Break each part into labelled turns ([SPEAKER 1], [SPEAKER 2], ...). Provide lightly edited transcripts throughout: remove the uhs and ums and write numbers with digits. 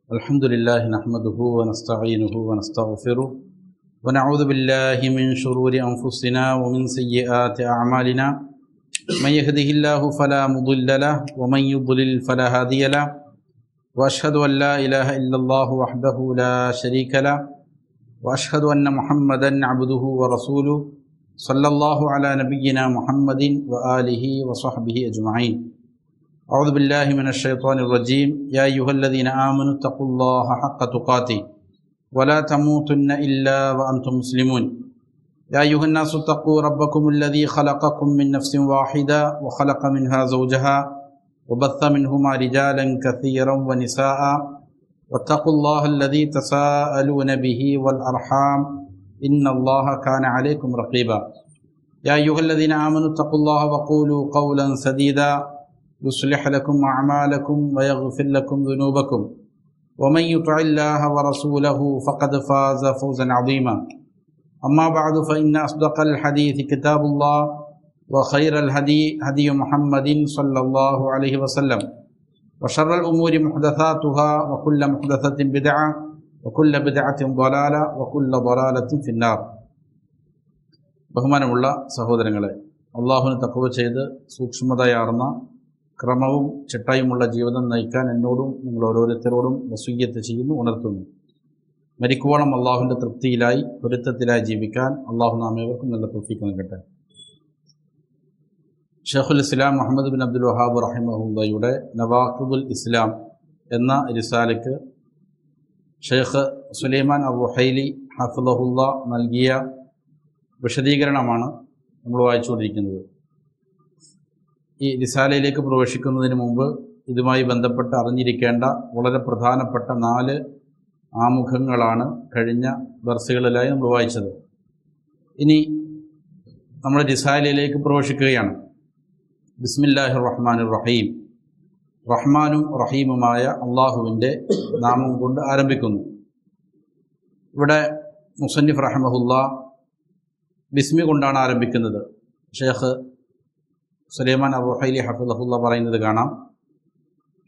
[SPEAKER 1] الحمد لله نحمده ونستعينه ونستغفره ونعوذ بالله من شرور أنفسنا ومن سيئات أعمالنا من يهده الله فلا مضل له ومن يضلل فلا هادي له وأشهد أن لا إله إلا الله وحده لا شريك له وأشهد أن محمدا عبده ورسوله صلى الله على نبينا محمد وآله وصحبه أجمعين. أعوذ بالله من الشيطان الرجيم. يا أيها الذين آمنوا اتقوا الله حق تقاته ولا تموتن إلا وأنتم مسلمون. يا أيها الناس اتقوا ربكم الذي خلقكم من نفس واحدة وخلق منها زوجها وبث منهما رجالا كثيرا ونساء واتقوا الله الذي تساءلون به والأرحام إن الله كان عليكم رقيبا. يا أيها الذين آمنوا اتقوا الله وقولوا قولا سديدا يصلح لكم أعمالكم ويغفر لكم ذنوبكم ومن يطع الله ورسوله فقد فاز فوزا عظيما. أما بعد فإن أصدق الحديث كتاب الله وخير الهدي هدي محمد صلى الله عليه وسلم وشر الأمور محدثاتها وكل محدثة بدعة وكل بدعة ضلالة وكل ضلالة في النار. ബഹുമാനമുള്ള സഹോദരങ്ങളെ, അള്ളാഹുവിന് തഖ്വ ചെയ്ത് സൂക്ഷ്മതയാർന്ന ക്രമവും ചിട്ടയുമുള്ള ജീവിതം നയിക്കാൻ എന്നോടും നിങ്ങൾ ഓരോരുത്തരോടും വസിയ്യത്ത് ചെയ്യുന്നു, ഉണർത്തുന്നു. മരിക്കുവോളം അള്ളാഹുവിൻ്റെ തൃപ്തിയിലായി പൊരുത്തത്തിലായി ജീവിക്കാൻ അള്ളാഹു നാം ഏവർക്കും നല്ല തൗഫീഖ് നൽകട്ടെ. ഷെയ്ഖുൽ ഇസ്ലാം മുഹമ്മദ് ബിൻ അബ്ദുൽ വഹാബ് റഹിമഹുള്ളയുടെ നവാഖിദുൽ ഇസ്ലാം എന്ന റിസാലയ്ക്ക് ഷെയ്ഖ് സുലൈമാൻ അർ-റുഹൈലി ഹഫിളഹുള്ള നൽകിയ വിശദീകരണമാണ് നമ്മൾ വായിച്ചുകൊണ്ടിരിക്കുന്നത്. ഈ റിസാലയിലേക്ക് പ്രവേശിക്കുന്നതിന് മുമ്പ് ഇതുമായി ബന്ധപ്പെട്ട് അറിഞ്ഞിരിക്കേണ്ട വളരെ പ്രധാനപ്പെട്ട 4 ആമുഖങ്ങളാണ് കഴിഞ്ഞ ദർസുകളിലായി നമ്മൾ വായിച്ചത്. ഇനി നമ്മൾ റിസാലയിലേക്ക് പ്രവേശിക്കുകയാണ്. ബിസ്മില്ലാഹിർ റഹ്മാനിർ റഹീം. റഹ്മാനും റഹീമുമായ അള്ളാഹുവിൻ്റെ നാമം കൊണ്ട് ആരംഭിക്കുന്നു. ഇവിടെ മുസന്നിഫ് റഹ്മഹുല്ല ബിസ്മി കൊണ്ടാണ് ആരംഭിക്കുന്നത്. ഷെയ്ഖ് സുലൈമാൻ അർ-റുഹൈലി ഹഫിളഹുല്ല പറയുന്നത് കാണാം.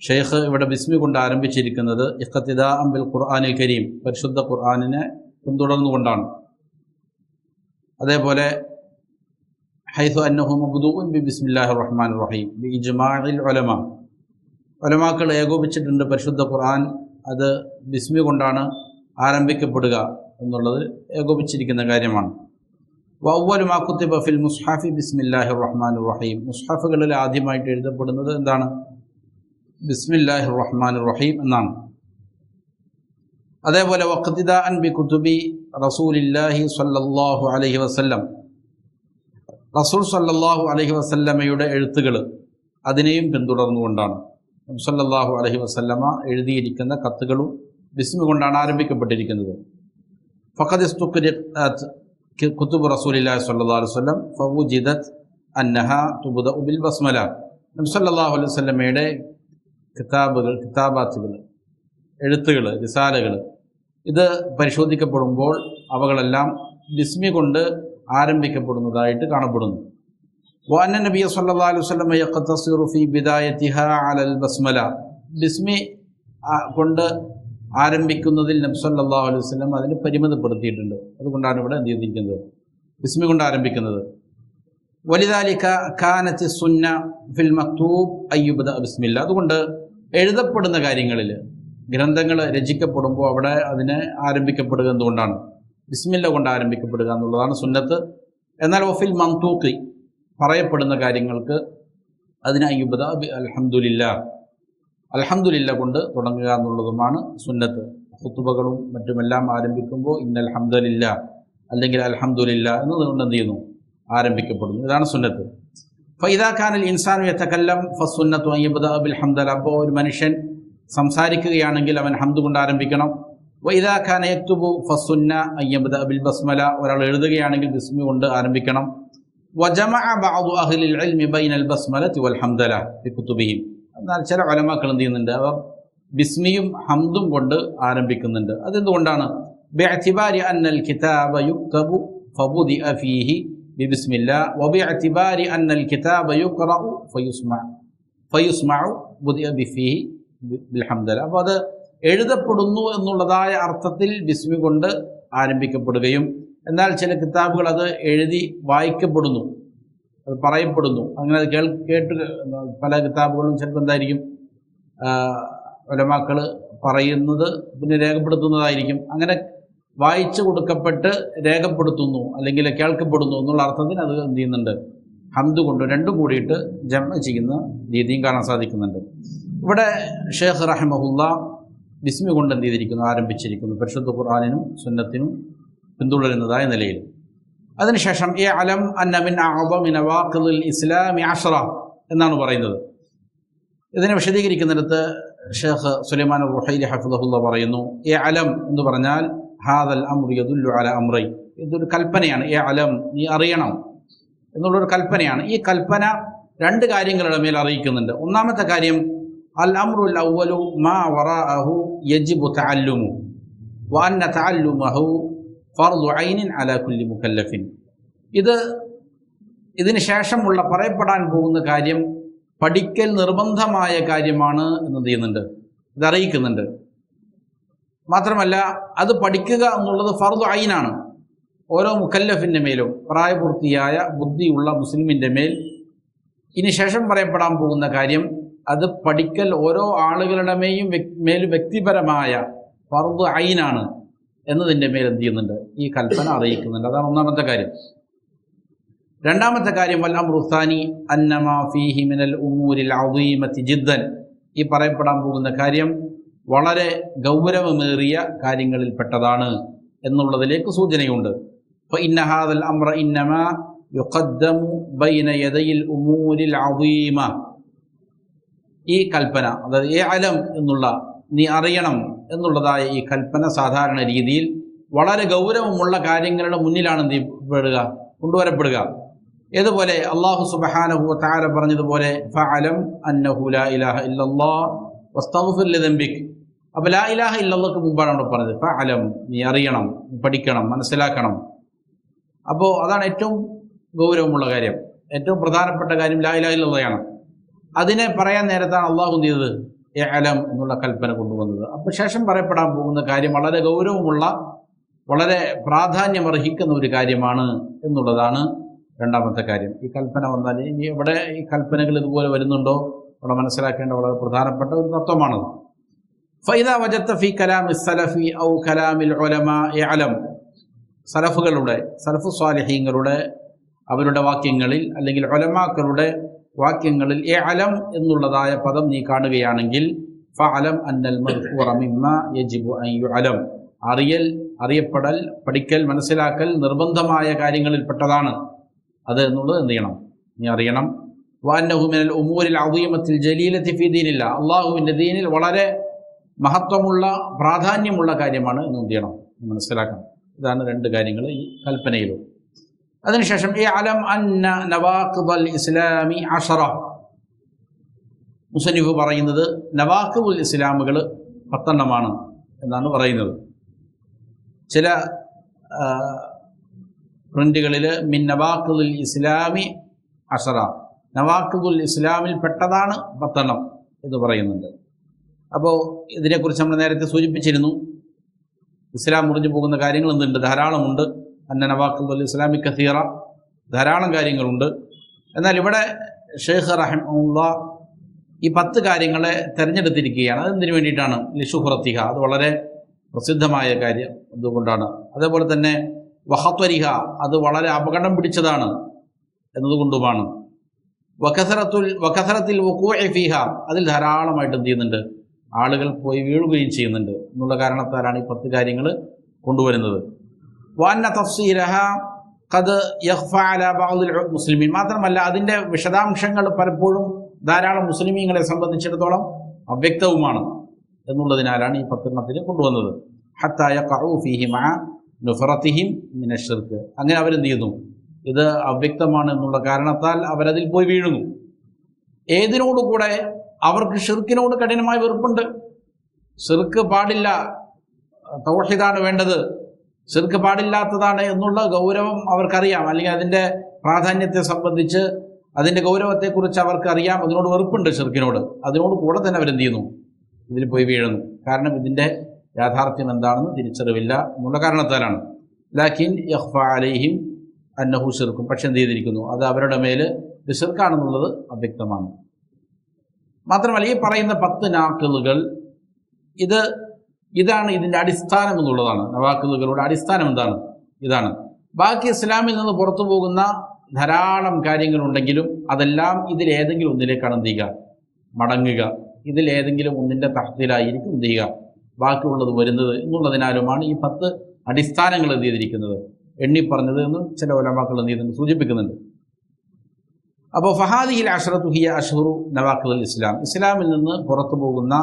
[SPEAKER 1] ഷെയ്ഖ് ഇവിടെ ബിസ്മി കൊണ്ട് ആരംഭിച്ചിരിക്കുന്നത് ഇഖ്തിദാഅൻ ബിൽ ഖുർആനിൽ കരീം, പരിശുദ്ധ ഖുർആനിനെ പിന്തുടർന്നുകൊണ്ടാണ്. അതേപോലെ ഹൈസു അന്നഹു മബ്ദൂഉൻ ബി ബിസ്മില്ലാഹിർ റഹ്മാനിർ റഹീം ബി ഇജ്മാഇൽ ഉലമാ, ഉലമാക്കൾ ഏകോപിച്ചിട്ടുണ്ട് പരിശുദ്ധ ഖുർആൻ അത് ബിസ്മി കൊണ്ടാണ് ആരംഭിക്കപ്പെടുക എന്നുള്ളത് ഏകോപിച്ചിരിക്കുന്ന കാര്യമാണ്. വഅവ്വലു മാ കുതിബ ഫിൽ മുസ്ഹഫി ബിസ്മില്ലാഹിർ റഹ്മാനിർ റഹീം. മുസ്ഹഫുകളിൽ ആദ്യമായിട്ട് എഴുതപ്പെടുന്നത് എന്താണ്? ബിസ്മില്ലാഹിർ റഹ്മാനിർ റഹീം എന്നാണ്. അതേപോലെ വഖ്തിദാഅൻ ബി കുതുബി റസൂലില്ലാഹി സ്വല്ലല്ലാഹു അലൈഹി വസല്ലം, റസൂൽ സ്വല്ലല്ലാഹു അലൈഹി വസല്ലമയുടെ എഴുത്തുകൾ അതിനെയും പിന്തുടർന്നുകൊണ്ടാണ്. നബി സ്വല്ലല്ലാഹു അലൈഹി വസല്ലമ എഴുതിയിരിക്കുന്ന കത്തുകളും ബിസ്മി കൊണ്ടാണ് ആരംഭിക്കപ്പെട്ടിരിക്കുന്നത്. ഫഖദ് ഇസ്തുഖ്രിഅത് കുതുബ് റസൂലില്ലാഹി സ്വല്ലല്ലാഹു അലൈഹി വസല്ലം ഫവുജിദത് അന്നഹാ തുബ്ദഉ ബിൽ ബസ്മല. നബി സ്വല്ലല്ലാഹു അലൈഹി വസല്ലമയുടെ കിതാബാത്തുകൾ, എഴുത്തുകൾ, റിസാലകൾ ഇത് പരിശോധിക്കപ്പെടുമ്പോൾ അവകളെല്ലാം ബിസ്മി കൊണ്ട് ആരംഭിക്കപ്പെടുന്നതായിട്ട് കാണപ്പെടുന്നു. വഅന്ന നബിയ സ്വല്ലല്ലാഹു അലൈഹി വസല്ലം യഖ്തസിറു ഫീ ബിദായതിഹാ അലൽ ബസ്മല. ബിസ്മി കൊണ്ട് ആരംഭിക്കുന്നതിൽ നബി സല്ലല്ലാഹു അലൈഹി വസല്ലം അതിന് പരിമിതപ്പെടുത്തിയിട്ടുണ്ട്. അതുകൊണ്ടാണ് ഇവിടെ എന്ത് ചെയ്തിരിക്കുന്നത്? ബിസ്മി കൊണ്ട് ആരംഭിക്കുന്നത്. വലിദാലിക കാനത്തി സുന്ന ഫിൽ മക്തൂബ് അയ്യുബദ ബിസ്മില്ലാ. അതുകൊണ്ട് എഴുതപ്പെടുന്ന കാര്യങ്ങളിൽ, ഗ്രന്ഥങ്ങൾ രചിക്കപ്പെടുമ്പോൾ അവിടെ അതിനെ ആരംഭിക്കപ്പെടുക എന്തുകൊണ്ടാണ്? ബിസ്മില്ല കൊണ്ട് ആരംഭിക്കപ്പെടുക എന്നുള്ളതാണ് സുന്നത്ത്. എന്നാൽ വഫിൽ മൻതൂഖി, പറയപ്പെടുന്ന കാര്യങ്ങൾക്ക് അതിന് അയ്യുബദ ബി അൽഹംദുലില്ലാ, അൽഹംദുലില്ലാ കൊണ്ട് തുടങ്ങുക എന്നുള്ളതുമാണ് സുന്നത്ത്. ഖുതുബകളും മറ്റുമെല്ലാം ആരംഭിക്കുമ്പോൾ ഇന്നൽ ഹംദലില്ലാ അല്ലെങ്കിൽ അൽഹംദുലില്ലാ എന്നതുകൊണ്ട് എന്ത് ചെയ്യുന്നു? ആരംഭിക്കപ്പെടുന്നു. ഇതാണ് സുന്നത്ത്. ഫഇദാ കാനൽ ഇൻസാനു യതകല്ലം ഫസുന്നത്തു അൻ യബ്ദഅ ബിൽ ഹംദല. അപ്പോൾ ഒരു മനുഷ്യൻ സംസാരിക്കുകയാണെങ്കിൽ അവൻ ഹംദ് കൊണ്ട് ആരംഭിക്കണം. വഇദാ കാന യക്തുബു ഫസുന്ന അൻ യബ്ദഅ ബിൽ ബസ്മല. ഒരാൾ എഴുതുകയാണെങ്കിൽ ബിസ്മി കൊണ്ട് ആരംഭിക്കണം. വജമഅ ബഅദു അഹ്ലിൽ ഇൽമി ബൈനൽ ബസ്മലതി വൽ ഹംദല ഫി കുതുബിഹിം. എന്നാൽ ചില ഉലമാക്കൾ എന്ത് ചെയ്യുന്നുണ്ട്? അവർ ബിസ്മിയും ഹംദും കൊണ്ട് ആരംഭിക്കുന്നുണ്ട്. അതെന്തുകൊണ്ടാണ്? ബിഅ്തിബാരി അന്നൽ കിതാബ യുക്തബു ഫബുദിഅ ഫീഹി ബിസ്മില്ലാ വബിഅ്തിബാരി അന്നൽ കിതാബ യുഖറഉ ഫയുസ്മഉ ബുദിഅ ബിഫീഹി ബിൽ ഹംദല. അപ്പോൾ അത് എഴുതപ്പെടുന്നു എന്നുള്ളതായ അർത്ഥത്തിൽ ബിസ്മി കൊണ്ട് ആരംഭിക്കപ്പെടുകയും എന്നാൽ ചില കിതാബുകൾ അത് എഴുതി വായിക്കപ്പെടുന്നു, അത് പറയപ്പെടുന്നു. അങ്ങനെ അത് കേട്ട് പല കിതാബുകളും ചിലപ്പോൾ എന്തായിരിക്കും ഉലമാക്കൾ പറയുന്നത് പിന്നെ രേഖപ്പെടുത്തുന്നതായിരിക്കും. അങ്ങനെ വായിച്ചു കൊടുക്കപ്പെട്ട് രേഖപ്പെടുത്തുന്നു അല്ലെങ്കിൽ കേൾക്കപ്പെടുന്നു എന്നുള്ള അർത്ഥത്തിന് അത് എന്ത് ചെയ്യുന്നുണ്ട്, ഹംദ് കൊണ്ട് രണ്ടും കൂടിയിട്ട് ജമ ചെയ്യുന്ന രീതിയും കാണാൻ സാധിക്കുന്നുണ്ട്. ഇവിടെ ഷേഖ് റഹിമഹുല്ല ബിസ്മി കൊണ്ട് എന്ത് ചെയ്തിരിക്കുന്നു, ആരംഭിച്ചിരിക്കുന്നു, പരിശുദ്ധ ഖുർആനിനും സുന്നത്തിനും പിന്തുടരുന്നതായ നിലയിൽ. അതിനുശേഷം അലം അന്ന മിൻ അഅ്ദമി നവാഖിദിൽ ഇസ്ലാമി അശ്റ എന്നാണ് പറയുന്നത്. ഇതിനെ വിശദീകരിക്കുന്നിടത്ത് ഷേഖ് സുലൈമാൻ റുഹൈലി ഹഫിദഹുല്ലാഹ് പറയുന്നു, അലം എന്ന് പറഞ്ഞാൽ ഹാദൽ അംറു യദുല്ലു അലാ അംറൈൻ, ഇതൊരു കൽപ്പനയാണ്. അലം, നീ അറിയണം എന്നുള്ളൊരു കൽപ്പനയാണ്. ഈ കൽപ്പന രണ്ട് കാര്യങ്ങളുടെ മേൽ അറിയിക്കുന്നുണ്ട്. ഒന്നാമത്തെ കാര്യം അൽ അംറുൽ അവ്വലു മാ വറാഅഹു യജിബു തഅല്ലുമു വ അന്ന തഅല്ലുമഹു ഫർദു ഐനിൻ അലാ കുല്ലി മുകല്ലഫിൻ. ഇതിന് ശേഷമുള്ള പറയപ്പെടാൻ പോകുന്ന കാര്യം പഠിക്കൽ നിർബന്ധമായ കാര്യമാണ് എന്ന് ചെയ്യുന്നുണ്ട്, ഇത് അറിയിക്കുന്നുണ്ട്. മാത്രമല്ല അത് പഠിക്കുക എന്നുള്ളത് ഫർദു ഐനാണ്. ഓരോ മുകല്ലഫിൻ്റെ മേലും, പ്രായപൂർത്തിയായ ബുദ്ധിയുള്ള മുസ്ലിമിൻ്റെ ഇനി ശേഷം പറയപ്പെടാൻ പോകുന്ന കാര്യം അത് പഠിക്കൽ ഓരോ ആളുകളുടെ മേലും വ്യക്തിപരമായ ഫർദു ഐനാണ് എന്നതിൻ്റെ മേൽ എന്ത് ചെയ്യുന്നുണ്ട്, ഈ കൽപ്പന അറിയിക്കുന്നുണ്ട്. അതാണ് ഒന്നാമത്തെ കാര്യം. രണ്ടാമത്തെ കാര്യം വൽ അംറു സാനി അന്നമാ ഫീഹി മിനൽ ഉമൂരിൽ അദീമത്തി ജിദ്ദൻ, ഈ പറയപ്പെടാൻ പോകുന്ന കാര്യം വളരെ ഗൗരവമേറിയ കാര്യങ്ങളിൽപ്പെട്ടതാണ് എന്നുള്ളതിലേക്ക് സൂചനയുണ്ട്. ഫഇന്ന ഹാദൽ അംറ ഇന്നമാ യുഖദ്ദമു ബൈന യദയിൽ ഉമൂരിൽ അദീമ, ഈ കൽപ്പന അതായത് അലം എന്നുള്ള നീ അറിയണം എന്നുള്ളതായ ഈ കൽപ്പന സാധാരണ രീതിയിൽ വളരെ ഗൗരവമുള്ള കാര്യങ്ങളുടെ മുന്നിലാണ് എന്ത് ചെയ്യപ്പെടുക, കൊണ്ടുവരപ്പെടുക. ഏതുപോലെ അല്ലാഹു സുബ്ഹാനഹു വ തആല പറഞ്ഞതുപോലെ ഫഅലം അന്നഹു ലാ ഇലാഹ ഇല്ലല്ലാഹ് വസ്തഗ്ഫിർ ലിദംബിക്. അപ്പോൾ ലാ ഇലാഹ ഇല്ലല്ലാഹ്ക്ക് മുമ്പാണ് നമ്മൾ പറഞ്ഞത് ഫഅലം, നീ അറിയണം, പഠിക്കണം, മനസ്സിലാക്കണം. അപ്പോൾ അതാണ് ഏറ്റവും ഗൗരവമുള്ള കാര്യം, ഏറ്റവും പ്രധാനപ്പെട്ട കാര്യം ലാ ഇലാഹ ഇല്ലല്ലാഹയാണ്. അതിനെ പറയാൻ നേരത്താണ് അള്ളാഹു എന്ത് ചെയ്തത്, അലം എന്നുള്ള കൽപ്പന കൊണ്ടുവന്നത്. അപ്പോൾ ശേഷം പറയപ്പെടാൻ പോകുന്ന കാര്യം വളരെ ഗൗരവമുള്ള, വളരെ പ്രാധാന്യമർഹിക്കുന്ന ഒരു കാര്യമാണ് എന്നുള്ളതാണ് രണ്ടാമത്തെ കാര്യം. ഈ കൽപ്പന വന്നാൽ ഇനി എവിടെ ഈ കൽപ്പനകൾ ഇതുപോലെ വരുന്നുണ്ടോ അവിടെ മനസ്സിലാക്കേണ്ട വളരെ പ്രധാനപ്പെട്ട ഒരു തത്വമാണത്. ഫൈദ വജത്ത ഫി കലാമി സലഫി ഔ കലാമിൽ ഉലമാ അലം, സലഫുകളുടെ, സലഫു സ്വാലിഹീങ്ങളുടെ അവരുടെ വാക്യങ്ങളിൽ അല്ലെങ്കിൽ ഉലമാക്കളുടെ വാക്യങ്ങളിൽ അലം എന്നുള്ളതായ പദം നീ കാണുകയാണെങ്കിൽ ഫഅലം അന്നൽ മദ്കൂറ മിമ്മാ യജിബു അൻ യുഅലം, അറിയപ്പെടൽ, പഠിക്കൽ, മനസ്സിലാക്കൽ നിർബന്ധമായ കാര്യങ്ങളിൽപ്പെട്ടതാണ് അത് എന്നുള്ളത് എന്ത് ചെയ്യണം, നീ അറിയണം. വഅന്നഹു മിനൽ ഉമൂരിൽ അദീമത്തിൽ ജലീലത്തി ഫീ ദീനില്ലാഹ്, അള്ളാഹുവിൻ്റെ ദീനിൽ വളരെ മഹത്വമുള്ള, പ്രാധാന്യമുള്ള കാര്യമാണ് എന്ന് എന്ത് ചെയ്യണം, മനസ്സിലാക്കണം. ഇതാണ് രണ്ട് കാര്യങ്ങൾ ഈ കൽപ്പനയിലും. അതിനുശേഷം അലം അന്ന നവാഖിദൽ ഇസ്ലാമി അശറ, മുസന്നിഫ് പറയുന്നത് നവാഖിദുൽ ഇസ്ലാമുകൾ 10 എന്നാണ് പറയുന്നത്. ചില പ്രിന്റുകളിൽ മിൻ നവാഖിദുൽ ഇസ്ലാമി അശറ, നവാഖിദുൽ ഇസ്ലാമിൽ പെട്ടതാണ് 10 എന്ന് പറയുന്നുണ്ട്. അപ്പോൾ ഇതിനെക്കുറിച്ച് നമ്മൾ നേരത്തെ സൂചിപ്പിച്ചിരുന്നു. ഇസ്ലാം മുറിഞ്ഞു പോകുന്ന കാര്യങ്ങൾ എന്തുണ്ട്, ധാരാളമുണ്ട്. അന്ന നവാഖിദുൽ ഇസ്ലാമി കസീറ, ധാരാളം കാര്യങ്ങളുണ്ട്. എന്നാൽ ഇവിടെ ഷെയ്ഖ് റഹിമഹുല്ലാഹ് ഈ 10 കാര്യങ്ങളെ തിരഞ്ഞെടുത്തിരിക്കുകയാണ്. അതെന്തിനു വേണ്ടിയിട്ടാണ്, ലിഷുഹ്റത്തിഹ, അത് വളരെ പ്രസിദ്ധമായ കാര്യം അതുകൊണ്ടാണ്. അതേപോലെ തന്നെ വഖത്വരിഹ, അത് വളരെ അപകടം പിടിച്ചതാണ് എന്നതുകൊണ്ടുമാണ്. വകസറത്തിൽ വഖൂഇ ഫീഹ, അതിൽ ധാരാളമായിട്ട് എന്ത് ചെയ്യുന്നുണ്ട്, ആളുകൾ പോയി വീഴുകയും ചെയ്യുന്നുണ്ട് എന്നുള്ള കാരണത്താലാണ് ഈ 10 കാര്യങ്ങൾ കൊണ്ടുവരുന്നത്. വഅന്ന തഫ്സീലഹ ഖദ് യഖ്ഫഅ അലാ ബഅദിൽ മുസ്ലിമീൻ, മാത്രമല്ല അതിൻ്റെ വിശദാംശങ്ങൾ പലപ്പോഴും ധാരാളം മുസ്ലിമീങ്ങളെ സംബന്ധിച്ചിടത്തോളം അവ്യക്തവുമാണ് എന്നുള്ളതിനാലാണ് ഈ 10 കൊണ്ടുവന്നത്. ഹത്താ യഖഉ ഫീഹി മഅ നുഫറതിഹിം മിന ശിർക്ക്, അങ്ങനെ അവരെന്ത് ചെയ്യുന്നു, ഇത് അവ്യക്തമാണ് എന്നുള്ള കാരണത്താൽ അവരതിൽ പോയി വീഴുന്നു. ഏതിനോടുകൂടെ അവർക്ക് ഷിർക്കിനോട് കഠിനമായ വെറുപ്പുണ്ട്. ഷിർക്ക് പാടില്ല, തൗഹീദാണ് വേണ്ടത്, ഷിർക്ക് പാടില്ലാത്തതാണ് എന്നുള്ള ഗൗരവം അവർക്കറിയാം, അല്ലെങ്കിൽ അതിൻ്റെ പ്രാധാന്യത്തെ സംബന്ധിച്ച് അതിൻ്റെ ഗൗരവത്തെക്കുറിച്ച് അവർക്കറിയാം. അതിനോട് വെറുപ്പുണ്ട് ഷിർക്കിനോട്, അതിനോട് കൂടെ തന്നെ അവരെന്ത് ചെയ്യുന്നു, ഇതിൽ പോയി വീഴുന്നു. കാരണം ഇതിൻ്റെ യാഥാർത്ഥ്യം എന്താണെന്ന് തിരിച്ചറിവില്ല എന്നുള്ള കാരണത്താലാണ്. ലാക്കിൻ യഖ്ഫ അലൈഹിം അന്നഹു ശിർക്കും, പക്ഷെ എന്ത് ചെയ്തിരിക്കുന്നു, അത് അവരുടെ മേൽ ശിർക്കാണെന്നുള്ളത് അവ്യക്തമാണ്. മാത്രമല്ല ഈ പറയുന്ന 10 നാഖിലുകൾ ഇതാണ് ഇതിൻ്റെ അടിസ്ഥാനം എന്നുള്ളതാണ്. നവാഖിലുകളുടെ അടിസ്ഥാനം എന്താണ്? ഇതാണ്. ബാക്കി ഇസ്ലാമിൽ നിന്ന് പുറത്തു പോകുന്ന ധാരാളം കാര്യങ്ങളുണ്ടെങ്കിലും അതെല്ലാം ഇതിലേതെങ്കിലും ഒന്നിലേക്കാണ് എന്ത് ചെയ്യുക, മടങ്ങുക. ഇതിലേതെങ്കിലും ഒന്നിൻ്റെ തഹ്തിലായിരിക്കും എന്ത് ചെയ്യുക, ബാക്കിയുള്ളത് വരുന്നത് എന്നുള്ളതിനാലുമാണ് ഈ 10 അടിസ്ഥാനങ്ങൾ എന്ത് ചെയ്തിരിക്കുന്നത്, എണ്ണിപ്പറഞ്ഞത് എന്ന് ചില ഉലമാക്കൾ എന്ത് ചെയ്യുന്നുണ്ട്, സൂചിപ്പിക്കുന്നുണ്ട്. അപ്പോൾ ഫഹാദിഹിൽ അഷ്റത്തു ഹിയ അഷ്ഹുറു നവാഖിദുൽ ഇസ്ലാം, ഇസ്ലാമിൽ നിന്ന് പുറത്തു പോകുന്ന,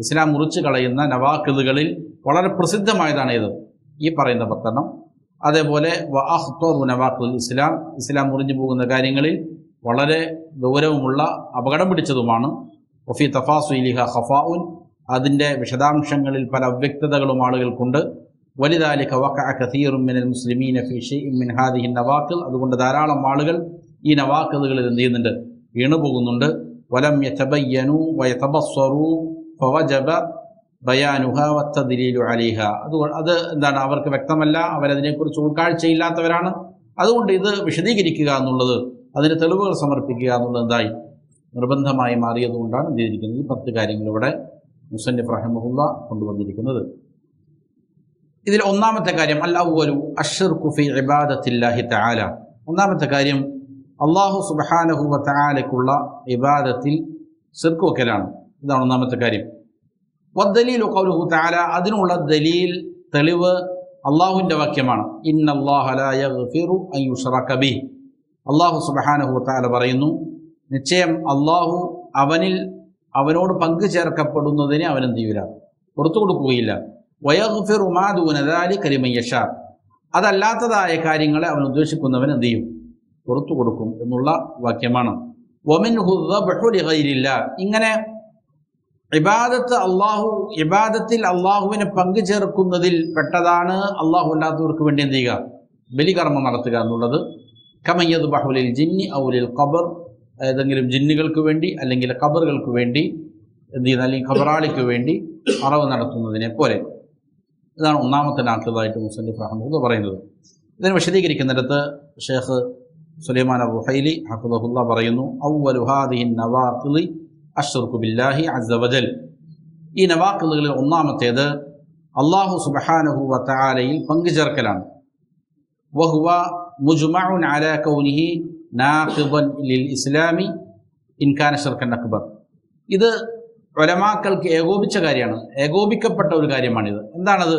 [SPEAKER 1] ഇസ്ലാം മുറിച്ച് കളയുന്ന നവാഖിദുകളിൽ വളരെ പ്രസിദ്ധമായതാണ് ഇത്, ഈ പറയുന്ന 10. അതേപോലെ വ അഖ്തറു നവാഖിദുൽ ഇസ്ലാം, ഇസ്ലാം മുറിഞ്ഞു പോകുന്ന കാര്യങ്ങളിൽ വളരെ ഗൗരവമുള്ള അപകടം പിടിച്ചതുമാണ്. വഫി തഫാസുലിഹ ഖഫാഉൻ, അതിൻ്റെ വിശദാംശങ്ങളിൽ പല അവ്യക്തതകളും ആളുകൾക്കുണ്ട്. വലിദാലിക വഖഅ കസീറുൻ മിനൽ മുസ്ലിമീന ഫീ ഷൈഇൻ മിൻ ഹാദിഹി നവാഖിദ്, അതുകൊണ്ട് ധാരാളം ആളുകൾ ഈ നവാഖിദുകളിൽ എന്ത് ചെയ്യുന്നുണ്ട്, വീണുപോകുന്നുണ്ട്. വലം യതബയ്യനു വയതബസ്സറു ഫവജബ ബയാനുഹ വത്തദ്ലീലു അലൈഹ, അത് എന്താണ്, അവർക്ക് വ്യക്തമല്ല, അവരതിനെക്കുറിച്ച് ഉൾക്കാഴ്ചയില്ലാത്തവരാണ്. അതുകൊണ്ട് ഇത് വിശദീകരിക്കുക എന്നുള്ളത്, അതിന് തെളിവുകൾ സമർപ്പിക്കുക എന്നുള്ളത് എന്തായി നിർബന്ധമായി മാറിയതുകൊണ്ടാണ് എന്ത് ചെയ്തിരിക്കുന്നത്, ഈ 10 കാര്യങ്ങൾ ഇവിടെ മുസന്നിഫ് റഹിമഹുല്ലാ കൊണ്ടുവന്നിരിക്കുന്നത്. ഇതിൽ ഒന്നാമത്തെ കാര്യം അൽ അവ്വലു അശ്ശിർകു ഫീ ഇബാദത്തില്ലാഹി തആല, ഒന്നാമത്തെ കാര്യം അല്ലാഹു സുബ്ഹാനഹു വ തആലയ്ക്കുള്ള ഇബാദത്തിൽ ശിർക്ക് വെക്കലാണ്. ഇതാണ് ഒന്നാമത്തെ കാര്യം. വദ്ദലീലു ഖൗലുഹു തആല, അതിനുള്ള ദലീൽ, തെളിവ് അള്ളാഹുവിൻ്റെ വാക്യമാണ്. ഇന്നല്ലാഹ ലാ യഗ്ഫിറു അൻ യുശ്റക ബിഹി, അല്ലാഹു സുബ്ഹാനഹു വ തആല പറയുന്നു, നിശ്ചയം അള്ളാഹു അവനോട് പങ്കു ചേർക്കപ്പെടുന്നതിനെ അവൻ എന്ത് ചെയ്യൂല, പുറത്തു കൊടുക്കുകയില്ല. വയഗ്ഫിറു മാ ദൂന ദാലിക ലിമൻ യശാ, അതല്ലാത്തതായ കാര്യങ്ങളെ അവൻ ഉദ്ദേശിക്കുന്നവൻ എന്ത് ചെയ്യും, പുറത്തു കൊടുക്കും എന്നുള്ള വാക്യമാണ്. വമിൻഹു ദബ്ഹു ലിഗൈരില്ലാ, ഇങ്ങനെ ഇബാദത്തിൽ അള്ളാഹുവിനെ പങ്കു ചേർക്കുന്നതിൽ പെട്ടതാണ് അള്ളാഹു അല്ലാത്തവർക്ക് വേണ്ടി എന്ത് ചെയ്യുക, ബലികർമ്മം നടത്തുക എന്നുള്ളത്. കമയ്യദ് ബഹുലിൽ ജിന്നി ഔലിൽ ഖബർ, ഏതെങ്കിലും ജിന്നുകൾക്ക് വേണ്ടി അല്ലെങ്കിൽ ഖബറുകൾക്ക് വേണ്ടി എന്ത് ചെയ്യുന്ന, അല്ലെങ്കിൽ ഖബറാളിക്ക് വേണ്ടി അറവ് നടത്തുന്നതിനെ പോലെ. ഇതാണ് ഒന്നാമത്തെ നാഖിദായിട്ട് മുസന്നിഫ് റഹിമഹുല്ലാഹ് പറയുന്നത്. ഇതിനെ വിശദീകരിക്കുന്നിടത്ത് ഷേഖ് സുലൈമാൻ അർ-റുഹൈലി ഹഫിദഹുല്ലാഹ് പറയുന്നു, അവ്വലു ഹാദിഹി നവാഖിദി അശ്ശിർകു ബില്ലാഹി അസ്സ വജൽ, ഈ നവാഖിദുകളിൽ ഒന്നാമത്തേത് അല്ലാഹു സുബ്ഹാനഹു വ തആലയിൽ പങ്കുചേർക്കലാണ്. വഹുവ മുജ്മഉൻ അലാ കൗനിഹി നാഖിദൻ ലിൽ ഇസ്ലാമി ഇൻ കാന ശിർകൻ അക്ബർ, ഇത് ഉലമാക്കൾക്ക് ഏകോപിച്ച കാര്യമാണ്, ഏകോപിക്കപ്പെട്ട ഒരു കാര്യമാണിത്. എന്താണത്?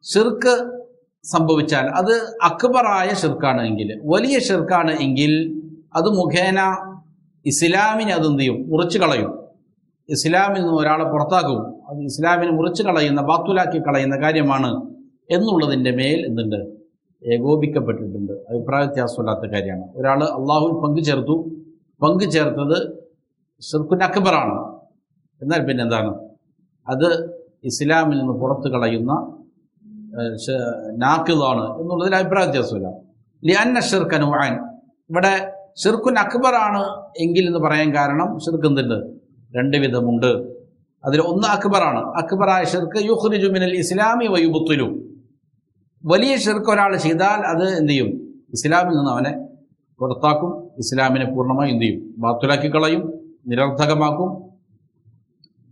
[SPEAKER 1] ശിർക്ക് സംഭവിച്ചാൽ അത് അക്ബറായ ശിർക്കാണ് എങ്കിൽ, വലിയ ശിർക്കാണ് എങ്കിൽ അത് മുഖേന ഇസ്ലാമിനെ അതെന്ത് ചെയ്യും, മുറിച്ചു കളയും. ഇസ്ലാമിൽ നിന്ന് ഒരാളെ പുറത്താക്കും. അത് ഇസ്ലാമിനെ മുറിച്ചു കളയുന്ന, ബാത്തുലാക്കി കളയുന്ന കാര്യമാണ് എന്നുള്ളതിൻ്റെ മേൽ എന്തുണ്ട്, ഏകോപിക്കപ്പെട്ടിട്ടുണ്ട്. അഭിപ്രായ വ്യത്യാസമില്ലാത്ത കാര്യമാണ്. ഒരാൾ അള്ളാഹുവിൽ പങ്കു ചേർത്തത് ശിർക്കുൻ അക്ബറാണ്, എന്നാൽ പിന്നെ എന്താണ്, അത് ഇസ്ലാമിൽ നിന്ന് പുറത്തു കളയുന്ന നാഖിദാണ് എന്നുള്ളതിൽ അഭിപ്രായ വ്യത്യാസമില്ല. ലിഅന്ന ശിർക നൗഅൻ, ഇവിടെ ശിർക്കുൻ അക്ബറാണ് എങ്കിൽ എന്ന് പറയാൻ കാരണം ശിർക്ക് എന്തുണ്ട്, 2 വിധമുണ്ട്. അതിൽ ഒന്ന് അക്ബറാണ്. അക്ബറായ ശിർക്ക് യുഖ്രിജു മിനൽ ഇസ്ലാമി വയുബ്തിലു, വലിയ ശിർക്ക് ഒരാൾ ചെയ്താൽ അത് എന്ത് ചെയ്യും, ഇസ്ലാമിൽ നിന്ന് അവനെ പുറത്താക്കും, ഇസ്ലാമിനെ പൂർണ്ണമായി എന്ത് ചെയ്യും, ബാത്തുലാക്കി കളയും, നിരർത്ഥകമാക്കും.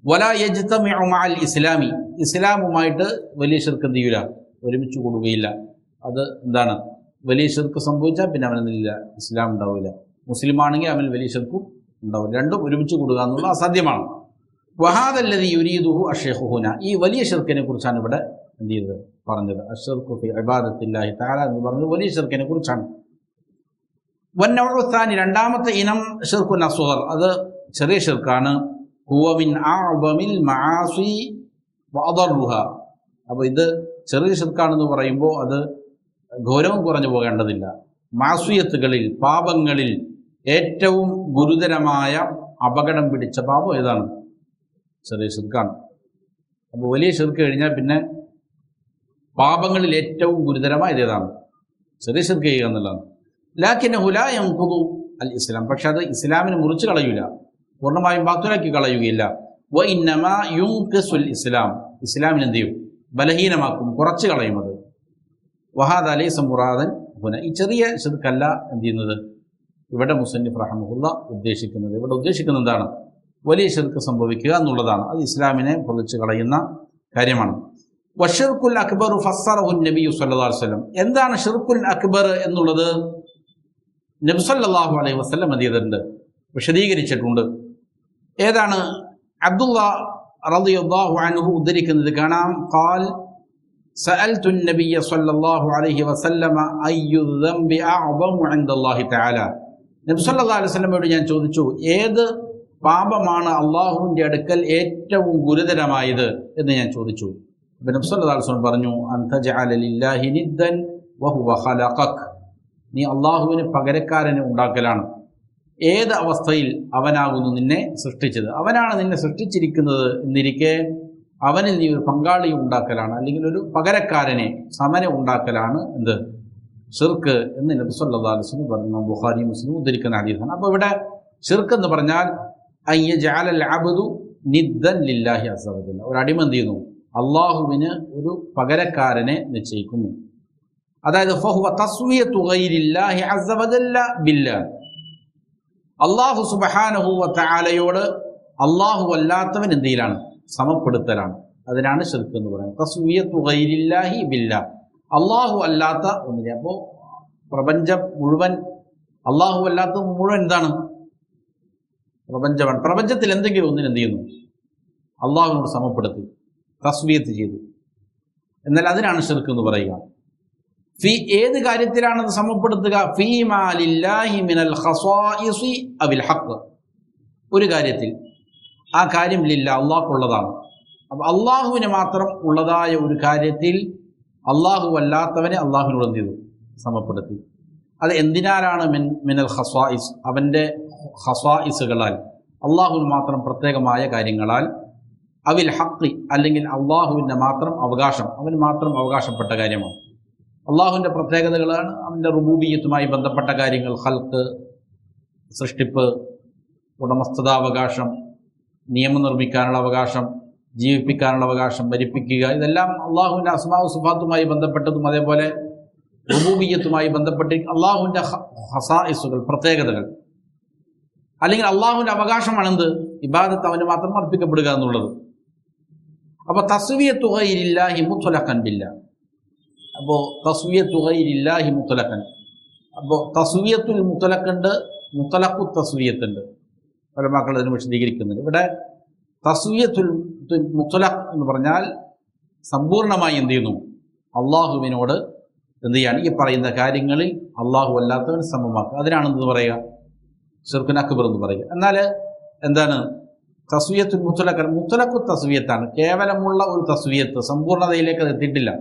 [SPEAKER 1] വലാ യജ്തമിഉ മഅൽ ഇസ്ലാമി, ഇസ്ലാമുമായിട്ട് വലിയ ശിർക്ക് എന്ത് ചെയ്യൂല, ഒരുമിച്ച് കൂടുകയില്ല. അത് എന്താണ്, വലിയ ശിർക്ക് സംഭവിച്ചാൽ പിന്നെ അവനെന്തില്ല, ഇസ്ലാം ഉണ്ടാവില്ല. മുസ്ലിമാണെങ്കിൽ അവൻ വലിയ ശിർക്കും ഉണ്ടാവില്ല. രണ്ടും ഒരുമിച്ച് കൂടുക എന്നുള്ളത് അസാധ്യമാണ്. വഹാദല്ലദി യുരീദുഹു അഷ്ശൈഖു ഹുന, ഈ വലിയ ശിർക്കിനെ കുറിച്ചാണ് ഇവിടെ എന്ത് ചെയ്തത്, പറഞ്ഞത്. അശ്ശിർകു ഫി ഇബാദത്തില്ലാഹി തആല എന്ന് പറഞ്ഞത് വലിയ ശിർക്കിനെ കുറിച്ചാണ്. വന്നൗഉ സാനി, രണ്ടാമത്തെ ഇനം ശിർക്കുൻ അസ്ഗർ, അത് ചെറിയ ശിർക്കാണ്. ഹുവ മിൻ അഅ്ബമിൽ മആസി വഅദറുഹ, അപ്പോൾ ഇത് ചെറിയ ശിർക്കാണെന്ന് പറയുമ്പോൾ അത് ഗൗരവം കുറഞ്ഞു പോകേണ്ടതില്ല. മാസിയത്തുകളിൽ, പാപങ്ങളിൽ ഏറ്റവും ഗുരുതരമായ അപകടം പിടിച്ച പാപം ഏതാണ്? ചെറിയ ശിർക്കാണ്. അപ്പോൾ വലിയ ശിർക്ക് കഴിഞ്ഞാൽ പിന്നെ പാപങ്ങളിൽ ഏറ്റവും ഗുരുതരമായത് ഏതാണ്? ചെറിയ ശിർക്ക് ചെയ്യുക എന്നുള്ളതാണ്. ലാകിന്നഹു ലാ യൻഖുദു അൽ ഇസ്ലാം, പക്ഷെ അത് ഇസ്ലാമിനെ മുറിച്ച് കളയൂല, പൂർണ്ണമായും ബാത്തുലാക്കി കളയുകയില്ല. വ ഇന്നമാ യുൻഖിസുൽ ഇസ്ലാം, ഇസ്ലാമിനെ എന്ത് ചെയ്യും? ബലഹീനമാക്കും, കുറച്ച് കളയും. അത് വഹാദ ലൈസ മുറാദൻ ഹുന, ഈ ചെറിയ ശിർക്കല്ല എന്ത് ചെയ്യുന്നത് ഇവിടെ മുസന്നിഫ് റഹ്മഹുല്ല ഉദ്ദേശിക്കുന്നത്. ഇവിടെ ഉദ്ദേശിക്കുന്നത് എന്താണ്? വലിയ ശിർക്ക് സംഭവിക്കുക എന്നുള്ളതാണ്. അത് ഇസ്ലാമിനെ പൊളിച്ച് കളയുന്ന കാര്യമാണ്. വശിർക്കുൽ അക്ബർ ഫസ്സറഹു നബി സല്ലല്ലാഹു അലൈഹി വസല്ലം, എന്താണ് ഷിർക്കുൽ അക്ബർ എന്നുള്ളത് നബി സല്ലല്ലാഹു അലൈഹി വസല്ലം അതിലുണ്ട് വിശദീകരിച്ചിട്ടുണ്ട്. ഏതാണ്? അബ്ദുള്ള റളിയല്ലാഹു അൻഹു ഉദ്ധരിക്കുന്നത് കാണാം. ഖാൽ സഅൽതു നബിയ സല്ലല്ലാഹു അലൈഹി വസല്ലമ അയ്യു ദംബി അഅ്ദമു ഇൻദല്ലാഹി തആല, നബി സല്ലല്ലാഹു അലൈഹി വസല്ലമയോട് ഞാൻ ചോദിച്ചു, ഏത് പാപമാണ് അള്ളാഹുവിൻ്റെ അടുക്കൽ ഏറ്റവും ഗുരുതരമായത് എന്ന് ഞാൻ ചോദിച്ചു. അപ്പോൾ നബി സല്ലല്ലാഹു അലൈഹി വസല്ലം പറഞ്ഞു, അൻ തജഅല ലില്ലാഹി നിദ്ദൻ വഹുവ ഖലഖക്, നീ അള്ളാഹുവിന് പകരക്കാരനെ ഉണ്ടാക്കലാണ്. ഏത് അവസ്ഥയിൽ അവനാകുന്നു നിന്നെ സൃഷ്ടിച്ചത്, അവനാണ് നിന്നെ സൃഷ്ടിച്ചിരിക്കുന്നത് എന്നിരിക്കെ അവനിൽ നീ ഒരു പങ്കാളി ഉണ്ടാക്കലാണ്, അല്ലെങ്കിൽ ഒരു പകരക്കാരനെ സമന ഉണ്ടാക്കലാണ് എന്ത് ഷിർക്ക് എന്ന് നബി സല്ലല്ലാഹു അലൈഹി വസല്ലം പറഞ്ഞു. ബുഖാരി മുസ്ലിം ഉദ്ധരിക്കുന്ന ഹദീസാണ്. അപ്പോൾ ഇവിടെ ഷിർക്ക് എന്ന് പറഞ്ഞാൽ അയ്യജഅലൽ അബ്ദു നിദ്ദൻ ലില്ലാഹി അസ്സ വജല്ല, ഒരു അടിമ എന്ത് ചെയ്യുന്നു? അള്ളാഹുവിന് ഒരു പകരക്കാരനെ നിശ്ചയിക്കുന്നു. അതായത് ഫഹുവ തസ്വിയതു ഗൈരില്ലാഹി അസ്സ വജല്ല ബില്ലാഹ്, അള്ളാഹു സുബ്ഹാനഹു വ തആലയോട് അള്ളാഹു അല്ലാത്തവൻ എന്ത് ചെയ്യലാണ്? സമപ്പെടുത്തലാണ്. അതിനാണ് ശിർക്ക് എന്ന് പറയുന്നത്. തസ്വിയതു ഗൈരില്ലാഹി ബില്ലാഹ്, അള്ളാഹു അല്ലാത്ത ഒന്നിനെ. അപ്പോൾ പ്രപഞ്ചം മുഴുവൻ അള്ളാഹു അല്ലാത്ത മുഴുവൻ എന്താണ്? പ്രപഞ്ചമാണ്. പ്രപഞ്ചത്തിൽ എന്തെങ്കിലും ഒന്നിന് എന്ത് ചെയ്യുന്നു? അള്ളാഹുവിനോട് സമപ്പെടുത്തി, തസ്വിയത്ത് ചെയ്തു. എന്നാൽ അതിനാണ് ശിർക്ക് എന്ന് പറയുക. ഏത് കാര്യത്തിലാണ് അത് സമപ്പെടുത്തുക? ഫീമാ ലില്ലാഹി മിനൽ ഖസായിസി അവിൽ ഹഖ്, ഒരു കാര്യത്തിൽ ആ കാര്യം ലില്ല അള്ളാഹുള്ളതാണ്. അപ്പം അള്ളാഹുവിന് മാത്രം ഉള്ളതായ ഒരു കാര്യത്തിൽ അള്ളാഹു അല്ലാത്തവനെ അള്ളാഹുവിനോട് എന്ത് ചെയ്തു? സമപ്പെടുത്തി. അത് എന്തിനാലാണ്? മിനൽ ഖസായിസ്, അവൻ്റെ ഖസായിസുകളാൽ, അള്ളാഹുവിന് മാത്രം പ്രത്യേകമായ കാര്യങ്ങളാൽ, അവിൽ ഹഖ്, അല്ലെങ്കിൽ അള്ളാഹുവിൻ്റെ മാത്രം അവകാശം, അവന് മാത്രം അവകാശപ്പെട്ട കാര്യമാണ്. അള്ളാഹുവിൻ്റെ പ്രത്യേകതകളാണ് അവൻ്റെ റുബൂബിയ്യത്തുമായി ബന്ധപ്പെട്ട കാര്യങ്ങൾ. ഖൽഖ്, സൃഷ്ടിപ്പ്, ഉടമസ്ഥതാവകാശം, നിയമം നിർമ്മിക്കാനുള്ള അവകാശം, ജീവിപ്പിക്കാനുള്ള അവകാശം, മരിപ്പിക്കുക, ഇതെല്ലാം അള്ളാഹുവിൻ്റെ അസ്മാഉ സിഫാത്തുമായി ബന്ധപ്പെട്ടതും അതേപോലെ റുബൂബിയ്യത്തുമായി ബന്ധപ്പെട്ട് അള്ളാഹുവിൻ്റെ ഖസായിസുകൾ, പ്രത്യേകതകൾ, അല്ലെങ്കിൽ അള്ളാഹുവിൻ്റെ അവകാശമാണെന്ത്? ഇബാദത്ത് അവന് മാത്രം അർപ്പിക്കപ്പെടുക എന്നുള്ളത്. അപ്പോൾ തസ്വിയത്തു ഗൈരില്ലാഹി മുത്ലഖൻ ബില്ലാഹ്, അപ്പോൾ തസ്വിയത്തു ഗൈരില്ലാഹി മുത്ലഖൻ, അപ്പോൾ തസ്വിയത്തുൽ മുത്ലഖുണ്ട്, മുത്ലഖു തസ്വിയത്തുണ്ട്. പല മക്കൾ അതിന് വിശദീകരിക്കുന്നുണ്ട്. ഇവിടെ തസ്വിയത്തുൽ മുത്ലഖ് എന്ന് പറഞ്ഞാൽ സമ്പൂർണ്ണമായി എന്ത് ചെയ്യുന്നു? അള്ളാഹുവിനോട് എന്ത് ചെയ്യാണ്? ഈ പറയുന്ന കാര്യങ്ങളിൽ അള്ളാഹു അല്ലാത്തവൻ സമമാക്കുക. അതിനാണെന്ന് പറയുക ശിർക്കുൻ അക്ബർ എന്ന് പറയുക. എന്നാൽ എന്താണ് തസ്വിയത്തുൽ മുത്ലഖ്? മുത്ലഖു തസ്വിയത്താണ്, കേവലമുള്ള ഒരു തസ്വിയത്ത്, സമ്പൂർണ്ണതയിലേക്ക് അത് എത്തിയിട്ടില്ല.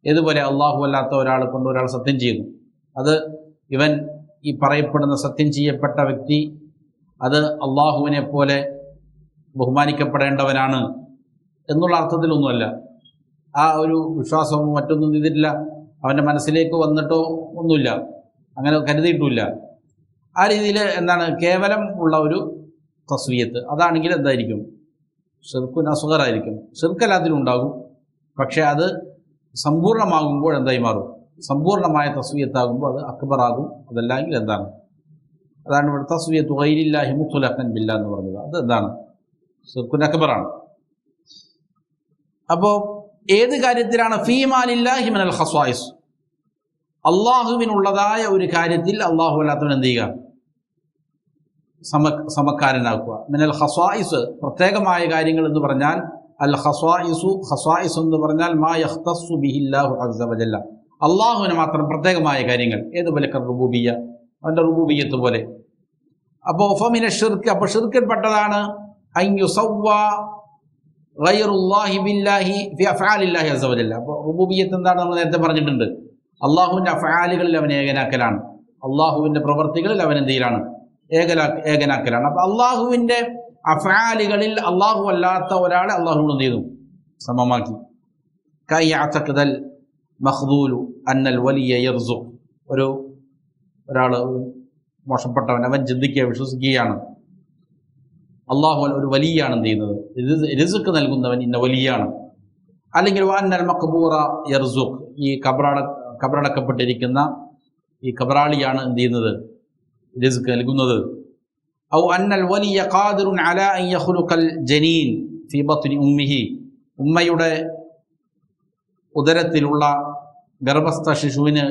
[SPEAKER 1] ഏതുപോലെ അള്ളാഹു അല്ലാത്ത ഒരാളെ കൊണ്ട് ഒരാൾ സത്യം ചെയ്യുന്നു, അത് ഇവൻ ഈ പറയപ്പെടുന്ന സത്യം ചെയ്യപ്പെട്ട വ്യക്തി അത് അള്ളാഹുവിനെ പോലെ ബഹുമാനിക്കപ്പെടേണ്ടവനാണ് എന്നുള്ള അർത്ഥത്തിലൊന്നുമല്ല. ആ ഒരു വിശ്വാസവും മറ്റൊന്നും ചെയ്തിട്ടില്ല, അവൻ്റെ മനസ്സിലേക്ക് വന്നിട്ടോ ഒന്നുമില്ല, അങ്ങനെ കരുതിയിട്ടുമില്ല. ആ രീതിയിൽ എന്താണ് കേവലം ഉള്ള ഒരു തസ്വിയത്ത്, അതാണെങ്കിൽ എന്തായിരിക്കും? ഷിർക്കുൻ അസ്ഗറായിരിക്കും. ഷിർക്കല്ലാത്തിലുണ്ടാകും, പക്ഷേ അത് സമ്പൂർണ്ണമാകുമ്പോൾ എന്തായി മാറും? സമ്പൂർണ്ണമായ തസ്വിയത്താകുമ്പോൾ അത് അക്ബറാകും. അതല്ലെങ്കിൽ എന്താണ്? അതാണ് ഇവിടെ തസ്വിയത്തു ഗൈരില്ലാഹി മുത്ലഖൻ ബില്ലാഹ് എന്ന് പറഞ്ഞത്. അത് എന്താണ്? ശിർക്കുൻ അക്ബറാണ്. അപ്പോൾ ഏത് കാര്യത്തിലാണ്? ഫീമാ ലില്ലാഹി മിനൽ ഖസായിസ്, അള്ളാഹുവിനുള്ളതായ ഒരു കാര്യത്തിൽ അള്ളാഹു അല്ലാത്തവൻ എന്ത് ചെയ്യുക? സമക്കാരനാക്കുക. മിനൽ ഖസായിസ്, പ്രത്യേകമായ കാര്യങ്ങൾ എന്ന് പറഞ്ഞാൽ അൽ ഖസായിസു, ഖസായിസ് എന്ന് പറഞ്ഞാൽ മാ യഖ്തസ്സു ബിഹില്ലാഹു അസ്സ വജല്ല, അള്ളാഹുവിന് മാത്രം പ്രത്യേകമായ കാര്യങ്ങൾ. ഏതുപോലെ റുബൂബിയ്യ, അവൻ്റെ റുബൂബിയ്യത്ത് പോലെ. അപ്പോൾ ഫമിന ഷിർക്ക്, അപ്പോൾ ഷിർക്കിൽപ്പെട്ടതാണ് അൻ യുസവ്വ ഗൈറുല്ലാഹി ബില്ലാഹി ഫി അഫ്ആലില്ലാഹി അസ്സ വജല്ല. അപ്പോൾ റുബൂബിയ്യത്ത് എന്താണ് നമ്മൾ നേരത്തെ പറഞ്ഞിട്ടുണ്ട്? അള്ളാഹുവിൻ്റെ അഫ്ആലുകളിൽ അവൻ ഏകനാക്കലാണ്, അള്ളാഹുവിൻ്റെ പ്രവർത്തികളിൽ അവൻ എന്ത് ചെയ്യലാണ്? ഏകനാക്കലാണ്. അപ്പോൾ അള്ളാഹുവിൻ്റെ അഫ്ആലുകളിൽ അള്ളാഹു അല്ലാത്ത ഒരാളെ അള്ളാഹുവിനോട് എന്ത് ചെയ്തു? സമമാക്കി. കൈ യഅ്തഖിദൽ മഖ്ദൂലു അന്നൽ വലിയ യർസുഖ്, ഒരാൾ മോശപ്പെട്ടവൻ, അവൻ ചിന്തിക്കുക, വിശ്വസിക്കുകയാണ് അള്ളാഹു ഒരു വലിയാണ് എന്ത് ചെയ്യുന്നത്, റിസ്ക് നൽകുന്നവൻ ഇന്ന വലിയാണ്. അല്ലെങ്കിൽ വഅന്നൽ മഖ്ബൂറ യർസുഖ്, ഈ കബറടക്കപ്പെട്ടിരിക്കുന്ന ഈ കബറാളിയാണ് എന്ത് ചെയ്യുന്നത്, റിസ്ക് നൽകുന്നത്. ഔ അന്നൽ വലിയ ഖാദിറുൻ അലാ അൻ യഖ്ലുഖൽ ജനീൻ ഫീ ബത്നി ഉമ്മിഹി, ഉമ്മയുടെ ഉദരത്തിലുള്ള ഗർഭസ്ഥ ശിശുവിന്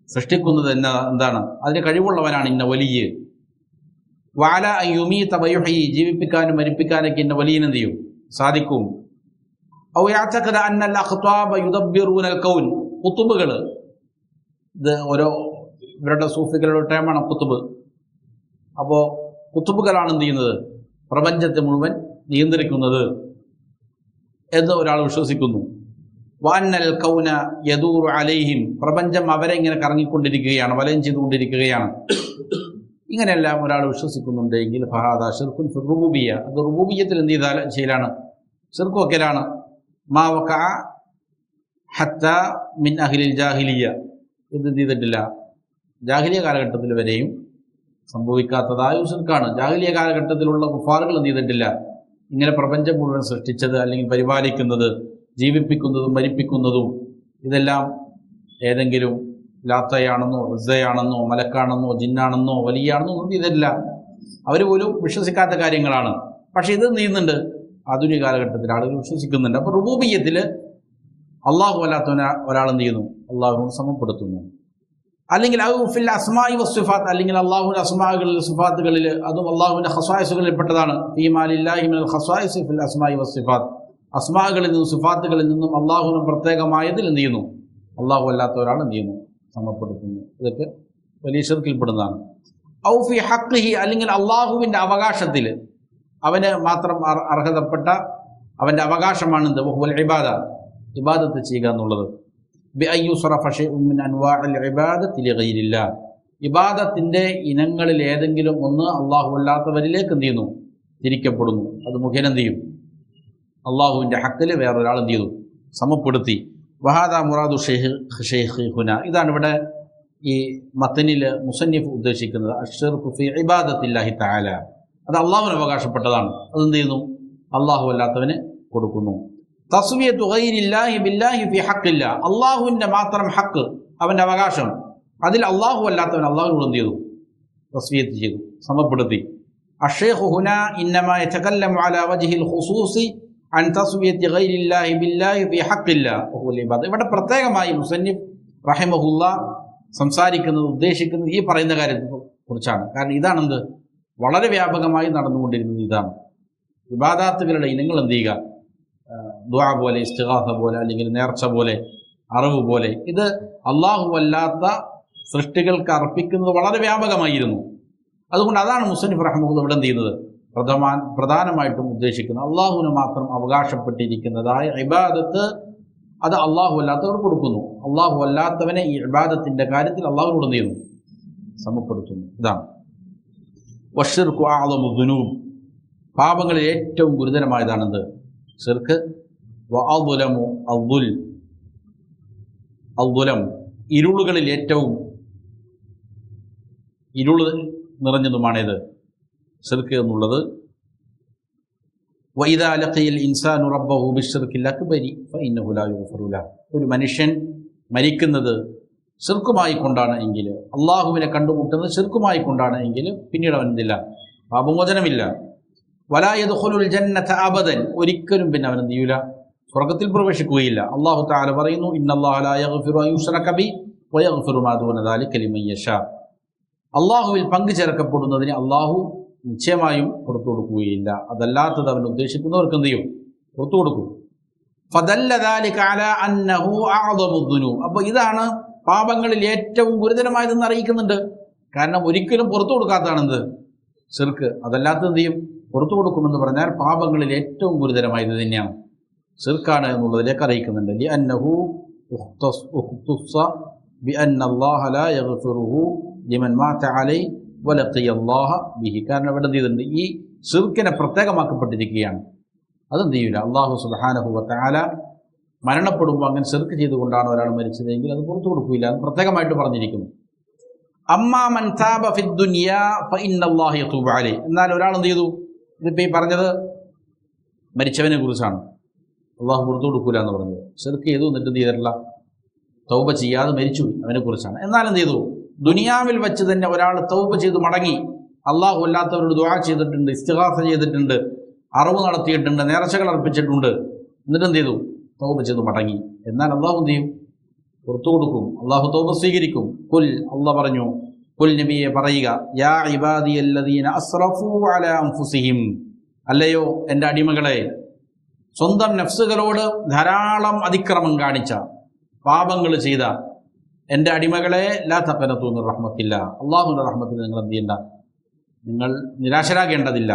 [SPEAKER 1] സൃഷ്ടിക്കുന്നത് എന്താണ്, അതിന് കഴിവുള്ളവനാണ് ഇന്ന വലിയ. വഅല അൻ യുമീത വയുഹ്യി, ജീവിപ്പിക്കാനും മരിപ്പിക്കാനൊക്കെ ഇന്ന വലിയന് എന്ത് ചെയ്യും, സാധിക്കും. ഔ യഅതഖദ അന്നൽ അഖ്താബ യുദബ്ബിറൂനൽ കൗൻ, ഖുതുബുകൾ, ഇത് ഓരോ ഇവരുടെ സൂഫികളുടെ ടൈമാണ് ഖുതുബ്. അപ്പോൾ ഖുതുബുകളാണ് എന്ത് ചെയ്യുന്നത്, പ്രപഞ്ചത്തെ മുഴുവൻ നിയന്ത്രിക്കുന്നത് എന്ന് ഒരാൾ വിശ്വസിക്കുന്നു. വഅന്നൽ കൗന യദൂറു അലൈഹിം, പ്രപഞ്ചം അവരെ ഇങ്ങനെ കറങ്ങിക്കൊണ്ടിരിക്കുകയാണ്, വലയം ചെയ്തുകൊണ്ടിരിക്കുകയാണ്. ഇങ്ങനെയെല്ലാം ഒരാൾ വിശ്വസിക്കുന്നുണ്ടെങ്കിൽ ഫഹാദാ ശിർക്കുൻ ഫി റുബൂബിയ്യ, അത് റുബൂബിയ്യത്തിൽ എന്ത് ചെയ്യലാണ്, ശിർക്ക് വക്കലാണ്. മാ വഖഅ ഹത്താ മിൻ അഹ്ലിൽ ജാഹിലിയ്യ, ഇത് എന്ത് ചെയ്തിട്ടില്ല, ജാഹിലിയ കാലഘട്ടത്തിൽ വരെയും സംഭവിക്കാത്തതായ ശിർക്കാണ്. ജാഹിലിയ കാലഘട്ടത്തിലുള്ള കുഫാറുകൾ എന്ത് ചെയ്തിട്ടില്ല, ഇങ്ങനെ പ്രപഞ്ചം മുഴുവൻ സൃഷ്ടിച്ചത് അല്ലെങ്കിൽ പരിപാലിക്കുന്നത്, ജീവിപ്പിക്കുന്നതും മരിപ്പിക്കുന്നതും ഇതെല്ലാം ഏതെങ്കിലും ലാത്തയാണെന്നോ ഉസ്സയാണെന്നോ മലക്കാണെന്നോ ജിന്നാണെന്നോ വലിയാണെന്നോ ഒന്നും ചെയ്തിട്ടില്ല. അവർ പോലും വിശ്വസിക്കാത്ത കാര്യങ്ങളാണ്. പക്ഷെ ഇത് നീങ്ങുന്നുണ്ട്, ആധുനിക കാലഘട്ടത്തിൽ ആളുകൾ വിശ്വസിക്കുന്നുണ്ട്. അപ്പോൾ റുബൂബിയ്യത്തിൽ അള്ളാഹു അല്ലാത്തവനെ ഒരാൾ എന്ത് ചെയ്യുന്നു, അള്ളാഹുവിനോട് സമപ്പെടുത്തുന്നു. അല്ലെങ്കിൽ ഫിൽ അസ്മാഇ വസ്സിഫാത്ത്, അല്ലെങ്കിൽ അള്ളാഹുവിൻ്റെ അസ്മാകളിൽ സിഫാത്തുകളിൽ, അതും അള്ളാഹുവിൻ്റെ ഖസ്വായിസുകളിൽ പെട്ടതാണ്. ഫീമാ ലില്ലാഹി മിനൽ ഖസ്വായിസ് ഫിൽ അസ്മാഇ വസ്സിഫാത്ത്, അസ്മാകളിൽ നിന്നും സിഫാത്തുകളിൽ നിന്നും അള്ളാഹുവിന് പ്രത്യേകമായതിൽ എന്ത് ചെയ്യുന്നു, അള്ളാഹു അല്ലാത്ത ഒരാൾ എന്ത് ചെയ്യുന്നു, സമപ്പെടുത്തുന്നു. ഇതൊക്കെ വലിയ ശിർക്കിൽപ്പെടുന്നതാണ്. ഔ ഫി ഹഖ്ഖിഹി, അല്ലെങ്കിൽ അള്ളാഹുവിൻ്റെ അവകാശത്തിൽ അവന് മാത്രം അർഹതപ്പെട്ട അവൻ്റെ അവകാശമാണെന്ത്, വഹുവൽ ഇബാദ, ഇബാദത്ത് ചെയ്യുക എന്നുള്ളത്. ബി അൻ യുസ്റഫ ശൈഉൻ മിൻ അൻവാഇൽ ഇബാദത്തി ലിഗൈരില്ലാ, ഇബാദത്തിൻ്റെ ഇനങ്ങളിൽ ഏതെങ്കിലും ഒന്ന് അള്ളാഹു അല്ലാത്തവരിലേക്ക് എന്ത് ചെയ്യുന്നു, തിരിക്കപ്പെടുന്നു. അത് മുഖേന എന്ത് ചെയ്യും, അള്ളാഹുവിൻ്റെ ഹക്കിൽ വേറൊരാൾ എന്ത് ചെയ്തു, സമപ്പെടുത്തി. വഹാദ മുറാദു ഷെയ്ഖുന, ഇതാണ് ഇവിടെ ഈ മത്തനിൽ മുസന്നിഫ് ഉദ്ദേശിക്കുന്നത്. അശ്ശിർകു ഫി ഇബാദത്തില്ലാഹി തആല, അത് അള്ളാഹുവിന് അവകാശപ്പെട്ടതാണ്. അതെന്ത് ചെയ്യുന്നു, അള്ളാഹു അല്ലാത്തവന് കൊടുക്കുന്നു. തസ്വിയത്തു ഗൈരില്ലാഹി ബില്ലാഹി ഫി ഹഖില്ല, അള്ളാഹുവിൻ്റെ മാത്രം ഹക്ക്, അവൻ്റെ അവകാശം, അതിൽ അള്ളാഹു അല്ലാത്തവൻ അള്ളാഹുവിനോട് എന്ത് ചെയ്തു, തസ്വിയത്ത് ചെയ്തു, സമപ്പെടുത്തി. അശ്ശൈഖു ഹുനാ ഇന്നമാ യതകല്ലമു അലാ വജ്ഹിൽ ഖുസൂസി അൻ തസ്വിയത്തി ഗൈരില്ലാഹി ബില്ലാഹി ഫി ഹഖില്ലാ വഹുവൽ ഇബാദ. ഇവിടെ പ്രത്യേകമായി മുസന്നിഫ് റഹിമഹുല്ലാ സംസാരിക്കുന്നത്, ഉദ്ദേശിക്കുന്നത് ഈ പറയുന്ന കാര്യത്തെ കുറിച്ചാണ്. കാരണം ഇതാണെന്ത്, വളരെ വ്യാപകമായി നടന്നുകൊണ്ടിരുന്നത് ഇതാണ്. ഇബാദാത്തുകളുടെ ഇനങ്ങൾ എന്ത് ചെയ്യുക, ദുആ പോലെ, ഇസ്തിഗാസ പോലെ, അല്ലെങ്കിൽ നേർച്ച പോലെ, അറിവ് പോലെ, ഇത് അള്ളാഹു അല്ലാത്ത സൃഷ്ടികൾക്ക് അർപ്പിക്കുന്നത് വളരെ വ്യാപകമായിരുന്നു. അതുകൊണ്ട് അതാണ് മുസന്നിഫ് റഹിമഹുല്ലാ ഇവിടെ എന്ത് ചെയ്യുന്നത്, പ്രധാനമായിട്ടും ഉദ്ദേശിക്കുന്നത് അള്ളാഹുവിന് മാത്രം അവകാശപ്പെട്ടിരിക്കുന്നതായ ഇബാദത്ത്, അത് അള്ളാഹു അല്ലാത്തവർ കൊടുക്കുന്നു. അള്ളാഹു അല്ലാത്തവനെ ഈ ഇബാദത്തിൻ്റെ കാര്യത്തിൽ അള്ളാഹുവിനോട് എന്ത് ചെയ്യുന്നു, സമപ്പെടുത്തുന്നു. ഇതാണ് വശ്ശിർകു അഅ്ളമു ദുനൂബ്, പാപങ്ങളിൽ ഏറ്റവും ഗുരുതരമായതാണെന്ത്, ശിർക്ക്. വഅദ്ലമു അദ്ദുലം, ഇരുളുകളിൽ ഏറ്റവും ഇരുൾ നിറഞ്ഞതുമാണേത്, ശിർക്ക് എന്നുള്ളത്. വഇദാ ലഖിയൽ ഇൻസാനു റബ്ബഹു ബിശ്ശിർക്കിൽ അക്ബരി ഫഇന്നഹു ലാ യുഗ്ഫറു ലഹു, ഒരു മനുഷ്യൻ മരിക്കുന്നത് ശിർക്കുമായി കൊണ്ടാണ് എങ്കിൽ, അള്ളാഹുവിനെ കണ്ടുമുട്ടുന്നത് ശിർക്കുമായി കൊണ്ടാണ് എങ്കിൽ പിന്നീട് അവൻ എന്തില്ല, പാപമോചനമില്ല. വലാ യദ്ഖുലുൽ ജന്നത അബദൻ, ഒരിക്കലും പിന്നെ അവൻ എന്ത് ചെയ്യൂല, സ്വർഗത്തിൽ പ്രവേശിക്കുകയില്ല. അള്ളാഹു തആല പറയുന്നു, ഇന്നല്ലാഹ ലാ യഗ്ഫിറു അൻ യുശ്റക ബിഹി വയഗ്ഫിറു മാ ദൂന ദാലിക ലിമൻ യശാ, അള്ളാഹുവിൽ പങ്കു ചേർക്കപ്പെടുന്നതിന് അള്ളാഹു നിശ്ചയമായും പുറത്തു കൊടുക്കുകയില്ല. അതല്ലാത്തത് അവൻ ഉദ്ദേശിക്കുന്നവർക്ക് എന്ത് ചെയ്യും, പുറത്തു കൊടുക്കും. ഫദല്ല ദാലിക അലാ അന്നഹു അഅ്ളമു ദുനൂബ്, അപ്പോൾ ഇതാണ് പാപങ്ങളിൽ ഏറ്റവും ഗുരുതരമായതെന്ന് അറിയിക്കുന്നുണ്ട്. കാരണം ഒരിക്കലും പുറത്തു കൊടുക്കാത്തതാണെന്ത്, ശിർക്ക്. അതല്ലാത്തത് എന്ത് ചെയ്യും, പുറത്തു കൊടുക്കുമെന്ന് പറഞ്ഞാൽ പാപങ്ങളിൽ ഏറ്റവും ഗുരുതരമായത് തന്നെയാണ്, ശിർക്കാണ് എന്നുള്ളതിലേക്ക് അറിയിക്കുന്നുണ്ട്. ലിഅന്നഹു ഉഖ്തുസ്സ ബിഅന്നല്ലാഹ ലാ യഗ്ഫിറുഹു ലിമൻ മാത അലൈഹി വലഖിയല്ലാഹ ബിഹി, കാരണം ഇവിടെ എന്ത് ചെയ്തിട്ടുണ്ട്, ഈ ശിർക്കിനെ പ്രത്യേകമാക്കപ്പെട്ടിരിക്കുകയാണ്. അതെന്ത് ചെയ്യില്ല, അള്ളാഹു സുബ്ഹാനഹു വ തആല മരണപ്പെടുമ്പോൾ അങ്ങനെ ശിർക്ക് ചെയ്തുകൊണ്ടാണ് ഒരാൾ മരിച്ചതെങ്കിൽ അത് പുറത്തു കൊടുക്കില്ല, അത് പ്രത്യേകമായിട്ട് പറഞ്ഞിരിക്കുന്നു. അമ്മാ മൻ താബ ഫിദ്ദുനിയാ ഫഇന്നല്ലാഹ യതൂബു അലൈഹി, എന്നാൽ ഒരാൾ എന്ത് ചെയ്തു, ഇതിപ്പോൾ ഈ പറഞ്ഞത് മരിച്ചവനെ കുറിച്ചാണ്. അള്ളാഹു പുറത്തു കൊടുക്കൂല എന്ന് പറഞ്ഞത്. ശിർക്ക് ചെയ്തു എന്നിട്ട് എന്ത് ചെയ്തിട്ടില്ല, തൗബ ചെയ്യാതെ മരിച്ചു, അവനെക്കുറിച്ചാണ്. എന്നാൽ എന്ത് ചെയ്തു, ദുനിയാവിൽ വെച്ച് തന്നെ ഒരാൾ തൗബ ചെയ്ത് മടങ്ങി, അള്ളാഹു അല്ലാത്തവരോട് ദുആ ചെയ്തിട്ടുണ്ട്, ഇസ്തിഗാസ ചെയ്തിട്ടുണ്ട്, അറിവ് നടത്തിയിട്ടുണ്ട്, നേർച്ചകൾ അർപ്പിച്ചിട്ടുണ്ട്, എന്നിട്ട് എന്ത് ചെയ്തു, തൗബ ചെയ്ത് മടങ്ങി. എന്നാൽ അള്ളാഹു എന്ത് ചെയ്യും, പുറത്തു കൊടുക്കും, അള്ളാഹു തൗബ സ്വീകരിക്കും. കുൽ, അള്ളാഹ് പറഞ്ഞു, കുൽ നബിയെ പറയുക, യാ ഇബാദിയല്ലദീന അസ്റഫൂ അലാ അൻഫുസിഹിം, അല്ലയോ എൻ്റെ അടിമകളെ, സ്വന്തം നഫ്സുകളോട് ധാരാളം അതിക്രമം കാണിച്ച, പാപങ്ങൾ ചെയ്ത എൻ്റെ അടിമകളെ, ലാ തഖനതു മിർ റഹ്മത്തില്ലാ, അള്ളാഹുവിൻ്റെ റഹ്മത്തിൽ നിങ്ങൾ എന്ത് ചെയ്യണ്ട, നിങ്ങൾ നിരാശരാകേണ്ടതില്ല.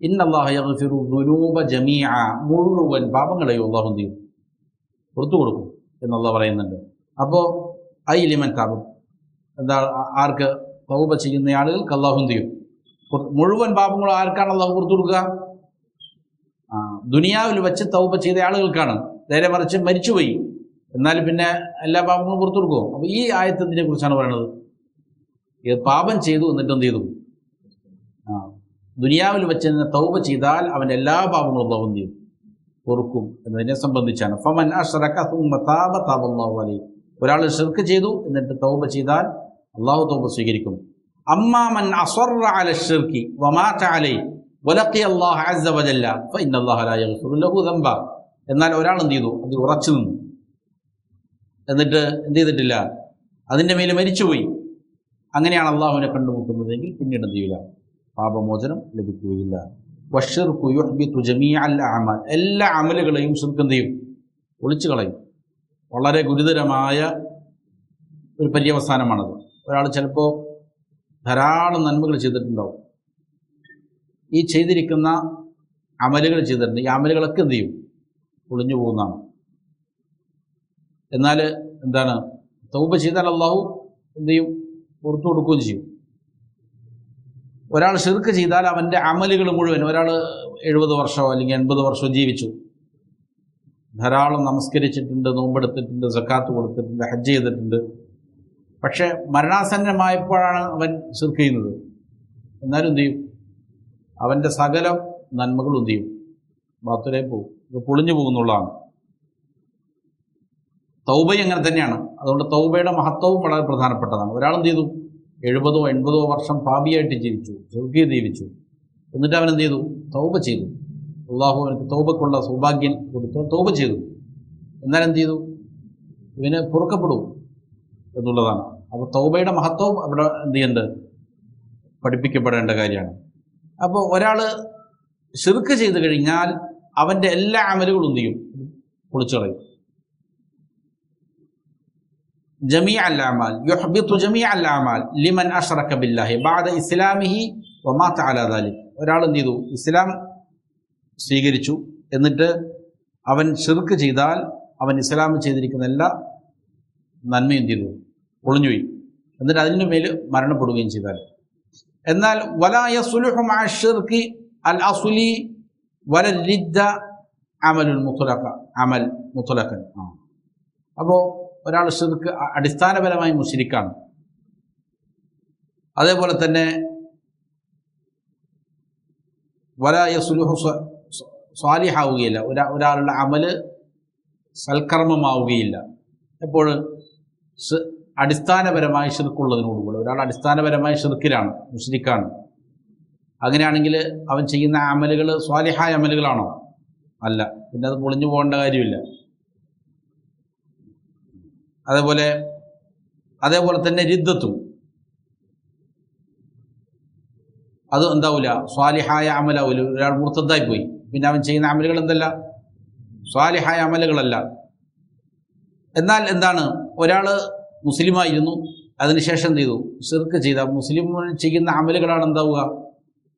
[SPEAKER 1] ഇന്നല്ലാഹ യഗ്ഫിറു ദുനൂബ ജമീഅ, മുഴുവൻ പാപങ്ങളെയും അള്ളാഹു എന്ത് ചെയ്യും, പുറത്തു കൊടുക്കും എന്നല്ലാഹ് പറയുന്നുണ്ട്. അപ്പോൾ ഐ ലിമൻ താബ്, എന്താ, ആർക്ക്, തൗബ ചെയ്യുന്ന ആളുകൾക്ക് അള്ളാഹു എന്ത് ചെയ്യും, മുഴുവൻ പാപങ്ങളും ആർക്കാണ് അള്ളാഹു പുറത്തു കൊടുക്കുക? ദുനിയാവിൽ വെച്ച് തൗബ ചെയ്ത ആളുകൾക്കാണ്. നേരെ മറിച്ച് മരിച്ചുപോയി എന്നാൽ പിന്നെ എല്ലാ പാപങ്ങളും പുറത്തു കൊടുക്കുമോ? അപ്പോൾ ഈ ആയത്തിനെ കുറിച്ചാണ് പറയുന്നത്. പാപം ചെയ്തു എന്നിട്ട് എന്ത് ചെയ്തു, ദുനിയാവിൽ വെച്ച് തന്നെ തൗബ ചെയ്താൽ അവൻ്റെ എല്ലാ പാപങ്ങളും അള്ളാഹു എന്ത് ചെയ്യും, പൊറുക്കും എന്നതിനെ സംബന്ധിച്ചാണ്. ഫമൻ അശ്റക സുമ്മ താബ താബല്ലാഹു അലൈഹി, ഒരാൾ ശിർക്ക് ചെയ്തു എന്നിട്ട് തൗബ ചെയ്താൽ അള്ളാഹു തൗബ സ്വീകരിക്കും. അമ്മാ മൻ അസ്ററ അല ശിർക്കി വമാത അലൈഹി വലഖിയ അല്ലാഹു അസ്സ വജല്ല ഫഇന്നല്ലാഹ ലാ യഗ്ഫിറു ലഹു ദംബ, എന്നാൽ ഒരാൾ എന്ത് ചെയ്തു, അത് ഉറച്ചു നിന്നു, എന്നിട്ട് എന്ത് ചെയ്തിട്ടില്ല, അതിൻ്റെ മേൽ മരിച്ചുപോയി, അങ്ങനെയാണ് അള്ളാഹുവിനെ കണ്ടുമുട്ടുന്നതെങ്കിൽ പിന്നീട് എന്ത് ചെയ്യില്ല, പാപമോചനം ലഭിക്കുകയില്ല. വശ്ശിർക്കു യുഹ്ബിതു ജമീഅൽ അഅമാൽ, എല്ലാ അമലുകളെയും ശിർക്ക് എന്ത് ചെയ്യും, ഒളിച്ചു കളയും. വളരെ ഗുരുതരമായ ഒരു പര്യവസാനമാണത്. ഒരാൾ ചിലപ്പോൾ ധാരാളം നന്മകൾ ചെയ്തിട്ടുണ്ടാവും, ഈ ചെയ്തിരിക്കുന്ന അമലുകൾ ചെയ്തിട്ടുണ്ട്, ഈ അമലുകളൊക്കെ എന്ത് ചെയ്യും, ഒളിഞ്ഞു പോകുന്നതാണ്. എന്നാൽ എന്താണ്, തൗബ ചെയ്താൽ അള്ളാഹു എന്ത് ചെയ്യും, പുറത്തു കൊടുക്കുകയും ചെയ്യും. ഒരാൾ ശിർക്ക് ചെയ്താൽ അവൻ്റെ അമലുകൾ മുഴുവൻ, ഒരാൾ 70 വർഷമോ അല്ലെങ്കിൽ 80 വർഷമോ ജീവിച്ചു, ധാരാളം നമസ്കരിച്ചിട്ടുണ്ട്, നോമ്പെടുത്തിട്ടുണ്ട്, സക്കാത്ത് കൊടുത്തിട്ടുണ്ട്, ഹജ്ജ് ചെയ്തിട്ടുണ്ട്, പക്ഷേ മരണാസന്നമായപ്പോഴാണ് അവൻ ശിർക്ക് ചെയ്യുന്നത്. എന്നാലും എന്ത് ചെയ്യും, അവൻ്റെ സകല നന്മകളും എന്ത് ചെയ്യും, ബാത്തിലേക്ക് പോകും, ഇത് പൊളിഞ്ഞു പോകുന്നുള്ളതാണ്. തൗബയും അങ്ങനെ തന്നെയാണ്. അതുകൊണ്ട് തൗബയുടെ മഹത്വവും വളരെ പ്രധാനപ്പെട്ടതാണ്. ഒരാൾ എന്ത് ചെയ്തു, 70 80 വർഷം പാപിയായിട്ട് ജീവിച്ചു, ശിർക്ക് ജീവിച്ചു, എന്നിട്ട് അവൻ എന്ത് ചെയ്തു, തൗബ ചെയ്തു, അള്ളാഹു അവനക്ക് തൗബക്കുള്ള സൗഭാഗ്യം കൊടുത്തു, തൗബ ചെയ്തു, എന്നാൽ എന്ത് ചെയ്തു, ഇവന് പൊറുക്കപ്പെടും എന്നുള്ളതാണ്. അപ്പോൾ തൗബയുടെ മഹത്വവും അവിടെ എന്ത് ചെയ്യുന്നുണ്ട്, പഠിപ്പിക്കപ്പെടേണ്ട കാര്യമാണ്. അപ്പോൾ ഒരാൾ ശിർക്ക് ചെയ്ത് കഴിഞ്ഞാൽ അവൻ്റെ എല്ലാ അമലുകളും എന്ത് ചെയ്യും, പൊളിച്ചു കളയും. ജമീഅൽ അഅമാൽ യുഹ്ബിതു ജമീഅൽ അഅമാൽ ലിമൻ അശ്റക ബില്ലാഹി ബഅദ ഇസ്ലാമിഹി വമാത അലാ ദാലിക്, ഒരാൾ എന്ത് ചെയ്തു, ഇസ്ലാം സ്വീകരിച്ചു എന്നിട്ട് അവൻ ശിർക്ക് ചെയ്താൽ അവൻ ഇസ്ലാം ചെയ്തിരിക്കുന്ന എല്ലാ നന്മയും എന്ത് ചെയ്തു, പൊളിഞ്ഞുപോയി, എന്നിട്ട് അതിന് മേൽ മരണപ്പെടുകയും ചെയ്താൽ. എന്നാൽ വലാ യസ്ലുഹു മഅ ശിർക്കി അൽ അസ്ലി വല റിദ്ദ അമലുൽ മുത്ലഖ, അമൽ മുത്ലഖൻ. അപ്പോൾ ഒരാൾ ശിർക്ക് അടിസ്ഥാനപരമായി മുശ്രിക്കാണ്. അതേപോലെ തന്നെ വലാ യസ്ലുഹു സ്വാലിഹാവുകയില്ല, ഒരാളുടെ അമല് സൽക്കർമ്മമാവുകയില്ല. എപ്പോൾ അടിസ്ഥാനപരമായി ശിർക്കുള്ളതിനോടുകൂടെ ഒരാൾ അടിസ്ഥാനപരമായി ശിർക്കിലാണ്, മുശ്രിക്കാണ്. അങ്ങനെയാണെങ്കിൽ അവൻ ചെയ്യുന്ന അമലുകൾ സ്വാലിഹായ അമലുകളാണോ? അല്ല, പിന്നെ അത് പൊളിഞ്ഞു പോകേണ്ട കാര്യമില്ല. അതേപോലെ തന്നെ റിദ്ദത്തും അത് എന്താവില്ല, സ്വാലിഹായ അമലാവില്ല. ഒരാൾ മുർത്തദ്ദായി പോയി, പിന്നെ അവൻ ചെയ്യുന്ന അമലുകൾ എന്തല്ല, സ്വാലിഹായ അമലുകളല്ല. എന്നാൽ എന്താണ്, ഒരാൾ മുസ്ലിമായിരുന്നു, അതിനുശേഷം എന്ത് ചെയ്തു, ശിർക്ക് ചെയ്ത, മുസ്ലിം ചെയ്യുന്ന അമലുകളാണ് എന്താവുക,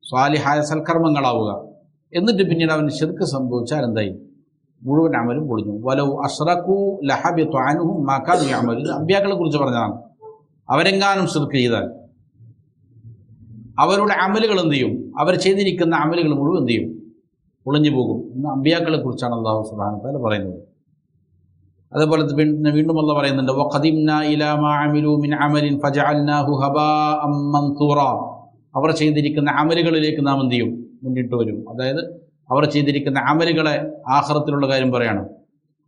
[SPEAKER 1] സ്വാലിഹായ സൽക്കർമ്മങ്ങളാവുക. എന്നിട്ട് പിന്നീട് അവൻ ശിർക്ക് സംഭവിച്ചാൽ എന്തായി, മുഴുവൻ അമലും പൊളിഞ്ഞു. വലൗ അശ്റകൂ ലഹബിത അൻഹും മാ കാനൂ യഅമലൂൻ, അമ്പിയാക്കളെ കുറിച്ച് പറഞ്ഞതാണ്. അവരെങ്ങാനും ശിർക്ക് ചെയ്താൽ അവരുടെ അമലുകൾ എന്ത് ചെയ്യും, അവർ ചെയ്തിരിക്കുന്ന അമലുകൾ മുഴുവൻ എന്ത് ചെയ്യും, പൊളിഞ്ഞു പോകും എന്ന് അമ്പിയാക്കളെ കുറിച്ചാണ് അല്ലാഹു സുബ്ഹാനഹു വ തആല പറയുന്നത്. അതേപോലെ വീണ്ടും അല്ലാഹു പറയുന്നുണ്ട്, വഖദിംനാ ഇലാ മാ അമിലൂ മിൻ അമലിൻ ഫജഅൽനാഹു ഹബാഅം മൻതൂറ, അവർ ചെയ്തിരിക്കുന്ന അമലുകളിലേക്ക് നാം എന്ത് ചെയ്യും, മുന്നിട്ട് വരും. അതായത് അവർ ചെയ്തിരിക്കുന്ന അമലുകളെ ആഖിറത്തിലുള്ള കാര്യം പറയാണ്.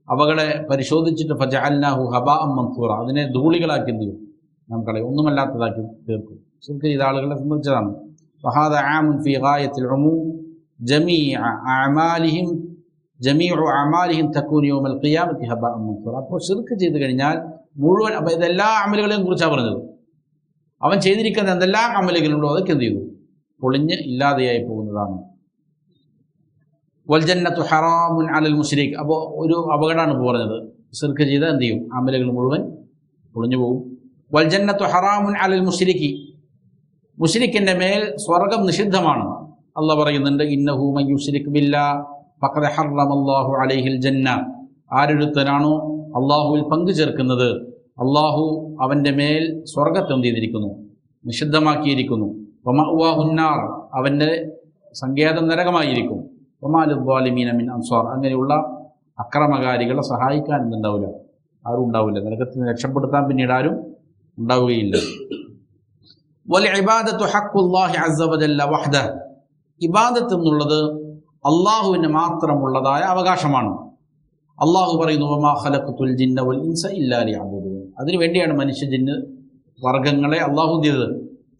[SPEAKER 1] അവകളെ പരിശോധിച്ചിട്ട് ഫജഅൽനാഹു ഹബാഅൻ മൻസൂറ, അതിനെ ധൂളികളാക്കി എന്ത് ചെയ്യും? നാം കളയും, ഒന്നുമല്ലാത്തതാക്കി തീർക്കും. ശിർക്ക് ചെയ്ത ആളുകളെ സംബന്ധിച്ചതാണ്. വഹാദ ആമുൻ ഫീ ഗായത്തിൽ ഉമൂം ജമീഉ അഅമാലിഹിം തകൂനു യൗമൽ ഖിയാമത്തി ഹബാഅൻ മൻസൂറ. അപ്പോൾ ശിർക്ക് ചെയ്ത് കഴിഞ്ഞാൽ മുഴുവൻ, അപ്പോൾ ഇതെല്ലാ അമലുകളെയും കുറിച്ചാണ് പറഞ്ഞത്. അവൻ ചെയ്തിരിക്കുന്ന എന്തെല്ലാം അമലുകളുണ്ടോ അതൊക്കെ എന്ത് ചെയ്തു? പൊളിഞ്ഞ് ഇല്ലാതെയായി പോകുന്നതാണ്. വൽജന്നത്തു ഹറാമുൻ അലൽ മുശ്രിക്, അപ്പോൾ ഒരു അപകടമാണ് ഇപ്പോൾ പറഞ്ഞത്. ശിർക്ക് ചെയ്ത് എന്ത് ചെയ്യും? അമലുകൾ മുഴുവൻ പൊളിഞ്ഞു പോകും. വൽജന്നത്തു ഹറാമുൻ അലൽ മുശ്രികി, മുശ്രിക്കിൻ്റെ മേൽ സ്വർഗം നിഷിദ്ധമാണ്. അള്ളാഹ് പറയുന്നുണ്ട്, ഇന്നഹു മൻ യുശ്രിക് ബില്ലാഹ് ഫഖദ് ഹറമല്ലാഹു അലൈഹിൽ ജന്ന, ആരൊരുത്തനാണോ അള്ളാഹുവിൽ പങ്കു ചേർക്കുന്നത് അള്ളാഹു അവൻ്റെ മേൽ സ്വർഗത്തെ എന്ത് ചെയ്തിരിക്കുന്നു? നിഷിദ്ധമാക്കിയിരിക്കുന്നു. വമഅ്വാഹുന്നാർ, അവൻ്റെ സങ്കേതം നരകമായിരിക്കും. വമാ ലിദ്ദാലിമീന മിൻ അൻസാർ, അങ്ങനെയുള്ള അക്രമകാരികളെ സഹായിക്കാൻ എന്തുണ്ടാവില്ല, ആരും ഉണ്ടാവില്ല. നരകത്തിൽ നിന്ന് രക്ഷപ്പെടുത്താൻ പിന്നീട് ആരും ഉണ്ടാവുകയില്ല. വൽ ഇബാദത്തു ഹഖ്ഖുല്ലാഹി അസ്സ വജല്ല വഹ്ദഹു, ഇബാദത്ത് എന്നുള്ളത് അള്ളാഹുവിന് മാത്രമുള്ളതായ അവകാശമാണ്. അള്ളാഹു പറയുന്നു, വമാ ഖലഖ്തുൽ ജിന്ന വൽ ഇൻസ ഇല്ലാ ലിയഅ്ബുദൂൻ, അതിനു വേണ്ടിയാണ് മനുഷ്യ ജിന്ന് വർഗങ്ങളെ അള്ളാഹു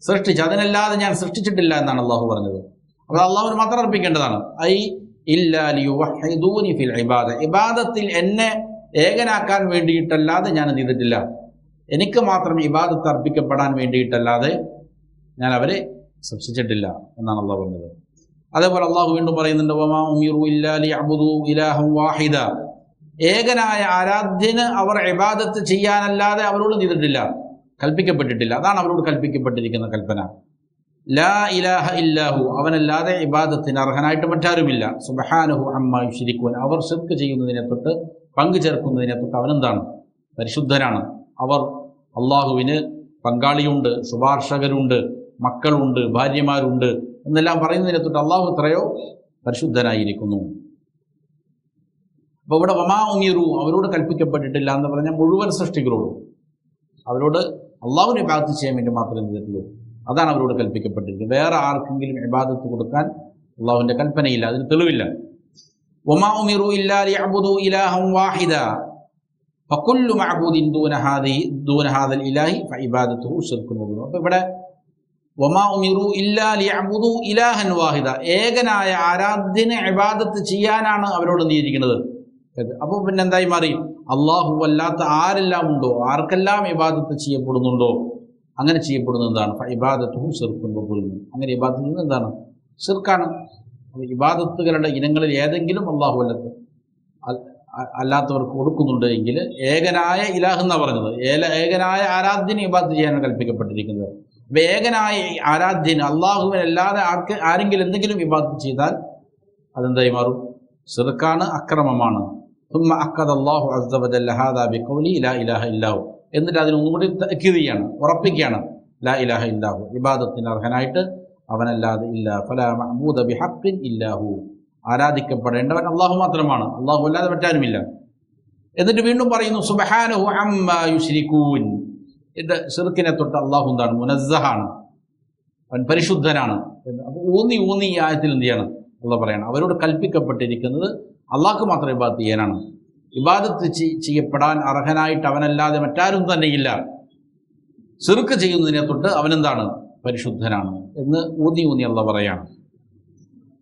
[SPEAKER 1] സൃഷ്ടിച്ചു, അതിനല്ലാതെ ഞാൻ സൃഷ്ടിച്ചിട്ടില്ല എന്നാണ് അള്ളാഹു പറഞ്ഞത്. അപ്പോൾ അള്ളാഹുവിന് മാത്രം അർപ്പിക്കേണ്ടതാണ്. ഐ ഇല്ലാ ലിയുവഹിദൂനി ഫിൽ ഇബാദ, ഇബാദത്തിൽ എന്നെ ഏകനാക്കാൻ വേണ്ടിയിട്ടല്ലാതെ ഞാൻ എന്ത് ചെയ്തിട്ടില്ല, എനിക്ക് മാത്രം ഇബാദത്ത് അർപ്പിക്കപ്പെടാൻ വേണ്ടിയിട്ടല്ലാതെ ഞാൻ അവരെ സൃഷ്ടിച്ചിട്ടില്ല എന്നാണ് അള്ളാഹു പറഞ്ഞത്. അതേപോലെ അള്ളാഹു വീണ്ടും പറയുന്നുണ്ട്, വമാ ഉമിറു ഇല്ലാ ലിയഅ്ബുദൂ ഇലാഹൻ വാഹിദ, ഏകനായ ആരാധ്യന് അവർ ഇബാദത്ത് ചെയ്യാനല്ലാതെ അവരോട് ചെയ്തിട്ടില്ല, കൽപ്പിക്കപ്പെട്ടിട്ടില്ല. അതാണ് അവരോട് കൽപ്പിക്കപ്പെട്ടിരിക്കുന്ന കൽപ്പന. ലാ ഇലാഹ ഇല്ലാഹു, അവനല്ലാതെ ഇബാദത്തിന് അർഹനായിട്ട് മറ്റാരുമില്ല. സുബ്ഹാനഹു അമ്മാ യുശ്രികൂൻ, അവർ ശിർക്ക് ചെയ്യുന്നതിനെ തൊട്ട്, പങ്കു ചേർക്കുന്നതിനെ തൊട്ട് അവനെന്താണ്? പരിശുദ്ധനാണ്. അവർ അള്ളാഹുവിന് പങ്കാളിയുണ്ട്, ശുപാർശകരുണ്ട്, മക്കളുണ്ട്, ഭാര്യമാരുണ്ട് എന്നെല്ലാം പറയുന്നതിനെ തൊട്ട് അള്ളാഹു എത്രയോ പരിശുദ്ധനായിരിക്കുന്നു. അപ്പോൾ ഇവിടെ വമാ ഉമിറു, അവരോട് കൽപ്പിക്കപ്പെട്ടിട്ടില്ല എന്ന് പറഞ്ഞാൽ മുഴുവൻ സൃഷ്ടികളോടും അവരോട് അള്ളാഹുവിനെ ഇബാദത്ത് ചെയ്യാൻ വേണ്ടി മാത്രമേ ചെയ്തിട്ടുള്ളൂ. അതാണ് അവരോട് കൽപ്പിക്കപ്പെട്ടിരിക്കുന്നത്. വേറെ ആർക്കെങ്കിലും ഇബാദത്ത് കൊടുക്കാൻ അള്ളാഹുവിൻ്റെ കൽപ്പനയില്ല, അതിന് തെളിവില്ല. വമാ ഉമിറു ഇല്ലാ ലിയഅ്ബുദൂ ഇലാഹൻ വാഹിദ ഫകുല്ലു മഅബൂദിൻ ദൂന ഹാദൽ ഇലാഹി ഫഇബാദത്തുഹു ശിർക്കുൻ വദുൽമുൻ. അപ്പോൾ ഇവിടെ വമാ ഉമിറു ഇല്ലാ ലിയഅ്ബുദൂ ഇലാഹൻ വാഹിദ, ഏകനായ ആരാധ്യനെ ഇബാദത്ത് ചെയ്യാനാണ് അവരോട് എന്തിയിരിക്കുന്നത്. അപ്പോൾ പിന്നെ എന്തായി മാറി? അള്ളാഹു അല്ലാത്ത ആരെല്ലാം ഉണ്ടോ, ആർക്കെല്ലാം ഇബാദത്ത് ചെയ്യപ്പെടുന്നുണ്ടോ അങ്ങനെ ചെയ്യപ്പെടുന്നത് എന്താണ്? ഇബാദത്തുഹു ശിർക്കുൻ വദുൽമുൻ, അങ്ങനെ ഇബാദത്ത് ചെയ്യുന്നത് എന്താണ്? ശിർക്കാണ്. ഇബാദത്തുകളുടെ ഇനങ്ങളിൽ ഏതെങ്കിലും അള്ളാഹു അല്ലാത്തവർക്ക് കൊടുക്കുന്നുണ്ട് എങ്കിൽ ഏകനായ ഇലാഹ് എന്നാണ് പറഞ്ഞത്. ഏകനായ ആരാധ്യന് ഇബാദത്ത് ചെയ്യാനാണ് കൽപ്പിക്കപ്പെട്ടിരിക്കുന്നത്. അപ്പോൾ ഏകനായ ആരാധ്യന് അള്ളാഹുവിനല്ലാതെ ആരെങ്കിലും എന്തെങ്കിലും ഇബാദത്ത് ചെയ്താൽ അതെന്തായി മാറും? ശിർക്കാണ്, അക്രമമാണ്. ثم أكد الله عز وجل هذا بقوله لا إله إلا هو, എന്നിട്ട് അതിനൊന്നുകൂടി തഅക്കീദ് ചെയ്യാണ്, ഉറപ്പിക്കുകയാണ്. ലാ ഇലാഹ ഇല്ലാഹു, ഇബാദത്തിന് അർഹനായിട്ട് അവനല്ലാതെ ഇല്ല. ഫലാ മഅബൂദ ബിഹഖ്ഖിൻ ഇല്ലാഹു, ആരാധിക്കപ്പെടേണ്ടവൻ അള്ളാഹു മാത്രമാണ്, അള്ളാഹു അല്ലാതെ മറ്റാരുമില്ല. എന്നിട്ട് വീണ്ടും പറയുന്നു, സുബ്ഹാനഹു അമ്മാ യുശ്രികൂൻ, ഇത് ശിർക്കിനെ തൊട്ട് അള്ളാഹു എന്താണ്? മുനസ്സഹാണ്, അവൻ പരിശുദ്ധനാണ് എന്ന്. അപ്പോൾ ഊന്നി ഈ ആയത്തിൽ എന്ത് ചെയ്യണം? അള്ളാഹ് പറയണം, അവരോട് കൽപ്പിക്കപ്പെട്ടിരിക്കുന്നത് അള്ളാഹ്ക്ക് മാത്രം ഇബാദത്ത് ചെയ്യാനാണ്. ഇബാദത്ത് ചെയ്യപ്പെടാൻ അർഹനായിട്ട് അവനല്ലാതെ മറ്റാരും തന്നെയില്ല. ശിർക്ക് ചെയ്യുന്നതിനെ തൊട്ട് അവനെന്താണ്? പരിശുദ്ധനാണ് എന്ന് ഊന്നി അള്ളാഹ് പറയാണ്.